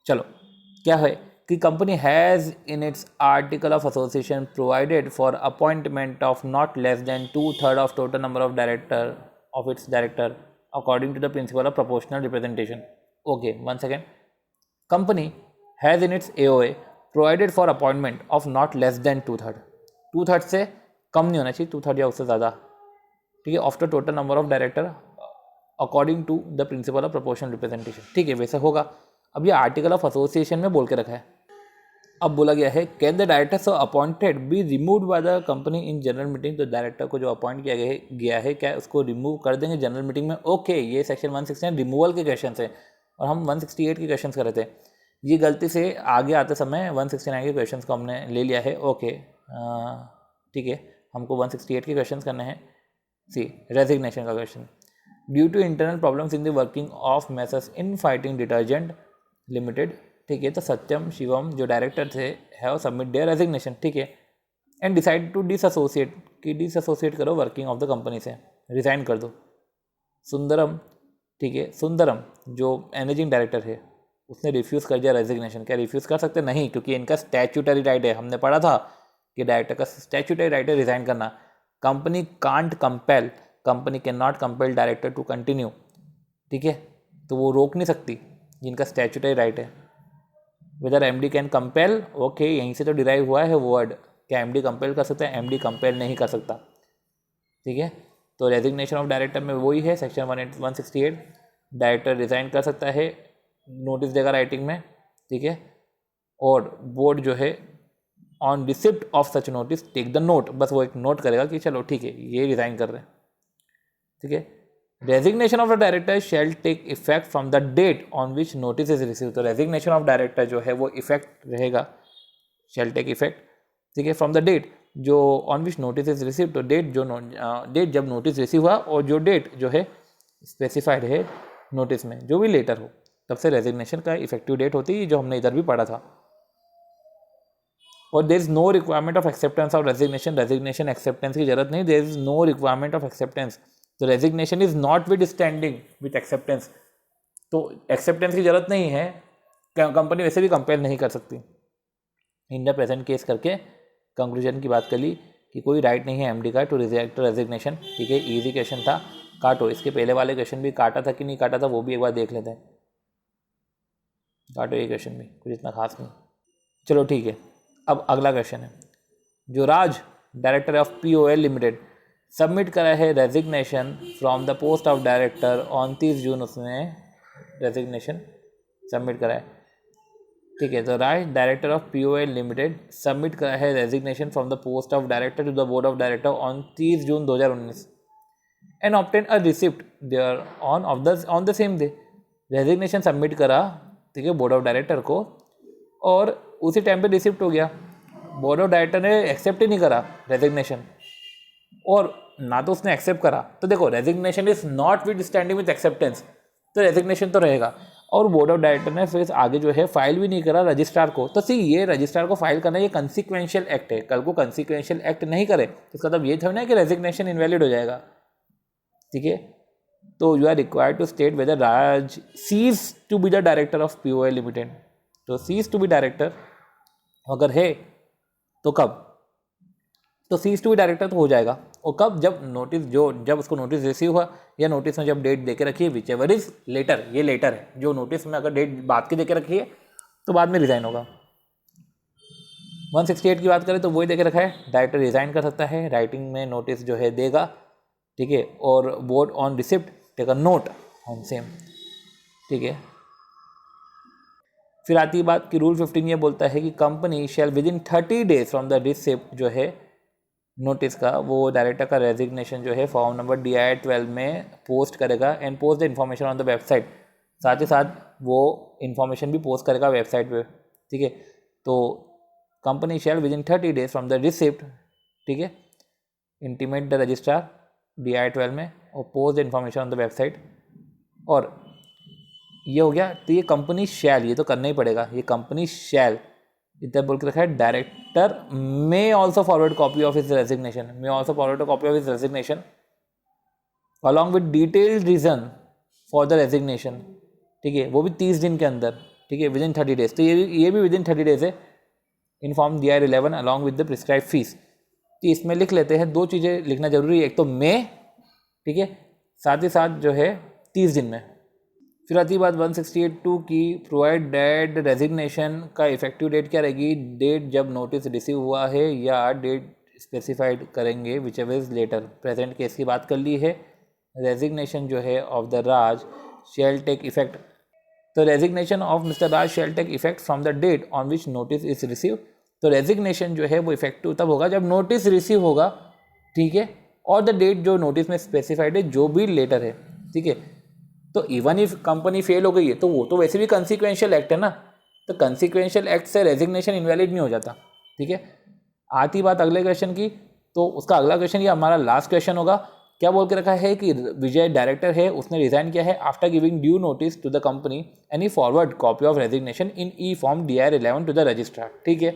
चलो, क्या है कि company has in its article of association provided for appointment of not less than 2/3 of total number of director of its director according to the principle of proportional representation. Okay, one second. Company has in its AOA provided for appointment of not less than 2/3, 2/3 से कम नहीं होना चाहिए, 2/3 या उससे ज़्यादा, ठीक है, of the total number of director according to the principle of proportional representation, ठीक है, वैसे होगा। अब ये आर्टिकल ऑफ एसोसिएशन में बोल के रखा है। अब बोला गया है can the directors appointed be removed by the company in general meeting. तो डायरेक्टर को जो अपॉइंट किया गया है क्या उसको रिमूव कर देंगे जनरल मीटिंग में? ओके, ये सेक्शन 169 रिमूवल के क्वेश्चन है, और हम 168 के क्वेश्चन कर रहे थे। ये गलती से आगे आते समय 169 के क्वेश्चन को हमने ले लिया है। ओके, ठीक है, हमको 168 के क्वेश्चन करने हैं। सी रेजिग्नेशन का question, due to internal problems in the working of messrs in fighting detergent limited, ठीक है, तो सत्यम शिवम जो डायरेक्टर थे हैव सबमिट देयर रेजिग्नेशन, ठीक है, एंड डिसाइड टू डिसएसोसिएट, कि डिसएसोसिएट करो वर्किंग ऑफ द कंपनी से, रिजाइन कर दो। सुंदरम, ठीक है, सुंदरम जो मैनेजिंग डायरेक्टर है उसने रिफ्यूज़ कर दिया रेजिग्नेशन। क्या रिफ्यूज़ कर सकते? नहीं, क्योंकि इनका स्टैच्यूटरी राइट है। हमने पढ़ा था कि डायरेक्टर का स्टैच्यूटरी राइट है रिजाइन करना। Company can't compel, company can not compel director to continue, ठीक है, तो वो रोक नहीं सकती, जिनका स्टैच्यूटरी राइट है। Whether MD can compel, okay, यहीं से तो डिराइव हुआ है वर्ड, क्या एमडी कंपेल कर सकता है? एमडी कंपेल नहीं कर सकता, ठीक है। तो रेजिग्नेशन ऑफ डायरेक्टर में वही है सेक्शन 168, डायरेक्टर रिजाइन कर सकता है, नोटिस देगा राइटिंग में, ठीक है, और बोर्ड जो है on receipt of such notice take the note, बस वो एक नोट करेगा कि चलो ठीक है ये रिजाइन कर रहे हैं, ठीक है। Resignation of the director shall take effect from the date on which notice is receive. तो रेजिग्नेशन ऑफ डायरेक्टर जो है वो इफेक्ट रहेगा, शैल टेक इफेक्ट, ठीक है, फ्रॉम द डेट जो on which notice is receive. तो डेट जो डेट जब नोटिस रिसीव हुआ, और जो डेट जो है स्पेसिफाइड है नोटिस में, जो भी लेटर हो, तब से रेजिग्नेशन का इफेक्टिव डेट होती है, जो हमने इधर भी पढ़ा था। और there is no requirement of acceptance of resignation, resignation acceptance की जरूरत नहीं, there is no requirement of acceptance. तो resignation is not with standing with acceptance, तो एक्सेप्टेंस की जरूरत नहीं है, कंपनी वैसे भी कंपेल नहीं कर सकती। इन द प्रेजेंट केस करके कंक्लूजन की बात कर ली कि कोई राइट नहीं है एमडी का टू रिजेक्ट रेजिग्नेशन, ठीक है, इजी क्वेश्चन था, काटो। इसके पहले वाले क्वेश्चन भी काटा था कि नहीं काटा था वो भी एक बार देख लेते हैं, काटो ये क्वेश्चन भी, कुछ इतना खास नहीं। चलो ठीक है, अब अगला क्वेश्चन है, जो Raj director of POL limited submit करा है resignation from the post of director on 30 June, उसने रेजिग्नेशन सबमिट करा है। ठीक है, तो Raj director of POL limited submit करा है resignation from the post of director to the board of director on 30 June 2019 and obtain a receipt there on the same day. Resignation submit करा, ठीक है, बोर्ड ऑफ डायरेक्टर को, और उसी time पे receipt हो गया। बोर्ड ऑफ डायरेक्टर ने एक्सेप्ट ही नहीं करा रेजिग्नेशन, और ना तो उसने एक्सेप्ट करा, तो देखो resignation is not with standing with acceptance, तो रेजिग्नेशन तो रहेगा। और बोर्ड ऑफ डायरेक्टर ने फिर आगे जो है फाइल भी नहीं करा रजिस्ट्रार को, तो सी ये रजिस्ट्रार को फाइल करना ये कंसिक्वेंशियल एक्ट है। कल को कंसिक्वेंशियल एक्ट नहीं करे तो इसका मतलब ये थोड़ा ना कि रेजिग्नेशन इनवैलिड हो जाएगा। ठीक है, तो you are required to state whether Raj cease to be the director of POL limited. तो सीज टू बी डायरेक्टर अगर है तो कब, तो सीज टू बी डायरेक्टर तो हो जाएगा, और कब, जब नोटिस जब उसको नोटिस रिसीव हुआ, या नोटिस में जब डेट देके रखी है, विच एवर इज लेटर, ये लेटर है, जो नोटिस में अगर डेट बाद की देके रखी है तो बाद में रिजाइन होगा। 168 की बात करें तो वही देके रखा है, डायरेक्टर रिजाइन कर सकता है, राइटिंग में नोटिस जो है देगा। ठीक है, और board on receipt take a note on same. ठीक है, फिर आती है बात कि रूल 15 ये बोलता है कि company shall with in 30 days from the receipt जो है नोटिस का, वो डायरेक्टर का रेजिग्नेशन जो है फॉर्म नंबर DI 12 में पोस्ट करेगा and post the information on the website. साथ ही साथ वो इन्फॉर्मेशन भी पोस्ट करेगा वेबसाइट पे। ठीक है, तो company shall with in 30 days from the receipt, ठीक है, इंटीमेट द रजिस्ट्रार DI 12 में और post the information on the website. और ये हो गया, तो ये कंपनी शैल, ये तो करना ही पड़ेगा, ये कंपनी शैल इधर बोल के रखा है, director may also forward copy of his resignation, may also forward copy of his resignation along with detailed reason for the resignation. ठीक है, वो भी 30 दिन के अंदर। ठीक है, विद इन 30 डेज, तो ये भी विद इन 30 डेज है। In form DI 11 along with the prescribe fees. तो इसमें लिख लेते हैं, दो चीज़ें लिखना जरूरी है, एक तो मे, ठीक है, साथ ही साथ जो है 30 दिन में। फिर आती बात 168(2) की, प्रोवाइड डेट रेजिग्नेशन का इफेक्टिव डेट क्या रहेगी, डेट जब नोटिस रिसीव हुआ है या डेट स्पेसिफाइड करेंगे which ever is later. Present case की बात कर ली है, रेजिग्नेशन जो है of the Raj shall take effect, तो resignation of mister Raj shall take effect from the date on which notice is receive. तो रेजिग्नेशन जो है वो इफेक्टिव तब होगा जब नोटिस रिसीव होगा, ठीक है, और द डेट जो नोटिस में स्पेसिफाइड है, जो भी लेटर है। ठीक है, तो इवन इफ कंपनी फेल हो गई है तो वो तो वैसे भी कंसिक्वेंशियल एक्ट है ना, तो कंसिक्वेंशियल एक्ट से रेजिग्नेशन इनवैलिड नहीं हो जाता। ठीक है, आती बात अगले क्वेश्चन की, तो उसका अगला क्वेश्चन ये हमारा लास्ट क्वेश्चन होगा। क्या बोल के रखा है कि विजय डायरेक्टर है, उसने रिजाइन किया है after giving due notice to the company and he forward copy of resignation in E form DI 11 to the registrar. ठीक है,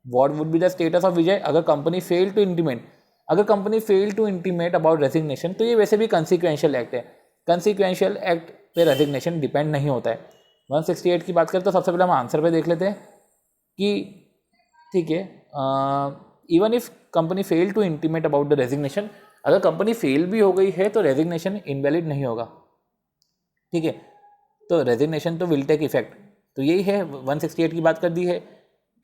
what would be the status of Vijay अगर कंपनी फेल टू इंटीमेट, अगर company fail to intimate about resignation, तो ये वैसे भी consequential act है। Consequential act पे रेजिग्नेशन डिपेंड नहीं होता है। 168 की बात करें तो सबसे पहले हम आंसर पे देख लेते हैं कि, ठीक है, even if company fail to intimate about the resignation, अगर कंपनी फेल भी हो गई है तो रेजिग्नेशन इनवैलिड नहीं होगा। ठीक है, तो रेजिग्नेशन तो विल टेक इफेक्ट, तो यही है। 168 की बात कर दी है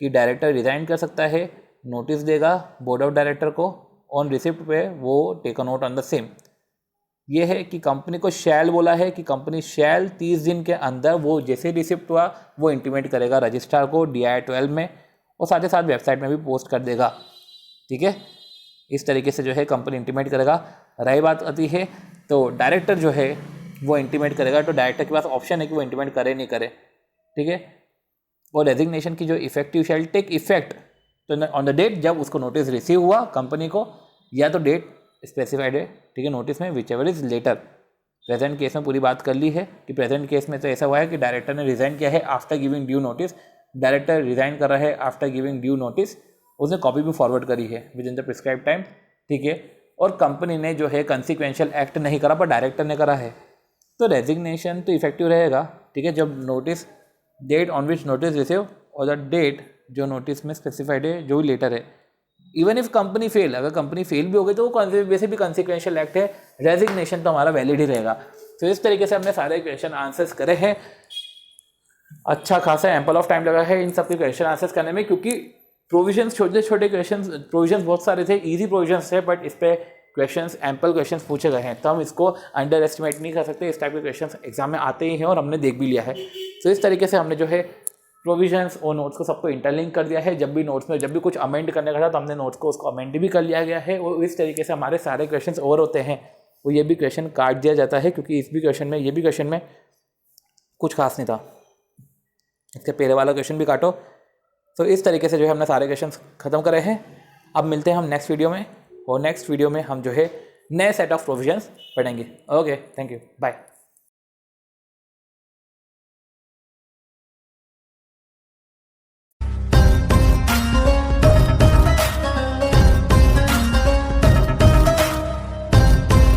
कि डायरेक्टर रिजाइन कर सकता है, नोटिस देगा बोर्ड ऑफ डायरेक्टर को, ऑन रिसिप्ट पे वो take a note on the same. ये है कि कंपनी को शैल बोला है कि कंपनी शैल 30 दिन के अंदर वो जैसे रिसिप्ट हुआ वो इंटीमेट करेगा रजिस्ट्रार को DI 12 में, और साथ ही साथ वेबसाइट में भी पोस्ट कर देगा। ठीक है, इस तरीके से जो है कंपनी इंटीमेट करेगा। रही बात आती है तो डायरेक्टर जो है वो इंटीमेट करेगा, तो डायरेक्टर के पास ऑप्शन है कि वो इंटीमेट करे नहीं करे। ठीक है, और रेजिग्नेशन की जो इफेक्टिव शैल टेक इफेक्ट तो ऑन द डेट जब उसको नोटिस रिसीव हुआ कंपनी को, या तो डेट स्पेसिफाइड है, ठीक है, नोटिस में which ever is later. Present case में पूरी बात कर ली है कि प्रेजेंट केस में तो ऐसा हुआ है कि डायरेक्टर ने रिजाइन किया है after giving due notice, director resign कर रहा है आफ्टर गिविंग ड्यू नोटिस, उसने कॉपी भी फॉरवर्ड करी है with in the prescribe time. ठीक है, और कंपनी ने जो है कंसिक्वेंशियल एक्ट नहीं करा पर डायरेक्टर ने करा है, तो रेजिग्नेशन तो इफेक्टिव रहेगा। ठीक है, जब notice, date on which notice receive और द डेट जो नोटिस में स्पेसिफाइड है, जो भी लेटर है। इवन इफ कंपनी फेल, अगर कंपनी फेल भी हो गई तो वो वैसे भी कंसिक्वेंशियल एक्ट है, रेजिग्नेशन तो हमारा वैलिड ही रहेगा। तो इस तरीके से हमने सारे क्वेश्चन आंसर्स करे हैं। अच्छा खासा एम्पल ऑफ टाइम लगा है इन सब के क्वेश्चन आंसर्स करने में, क्योंकि प्रोविजंस, छोटे छोटे क्वेश्चंस, प्रोविजंस बहुत सारे थे, इजी प्रोविजंस थे, बट इस पे क्वेश्चंस, एम्पल क्वेश्चंस पूछे गए हैं, तो हम इसको अंडर एस्टिमेट नहीं कर सकते। इस टाइप के क्वेश्चंस एग्जाम में आते ही हैं और हमने देख भी लिया है। तो इस तरीके से हमने जो है प्रोविजंस और नोट्स को सबको इंटरलिंक कर दिया है। जब भी नोट्स में जब भी कुछ अमेंड करने का था तो हमने नोट्स को उसको अमेंड भी कर लिया गया है, और इस तरीके से हमारे सारे क्वेश्चंस और होते हैं वो ये भी क्वेश्चन काट दिया जाता है, क्योंकि इस भी क्वेश्चन में, ये भी क्वेश्चन में कुछ खास नहीं था। इसके पहले वाला क्वेश्चन भी काटो। तो इस तरीके से जो है हमने सारे क्वेश्चन खत्म करे हैं। अब मिलते हैं हम नेक्स्ट वीडियो में, और नेक्स्ट वीडियो में हम जो है नए सेट ऑफ प्रोविजंस पढ़ेंगे। Okay, thank you, bye.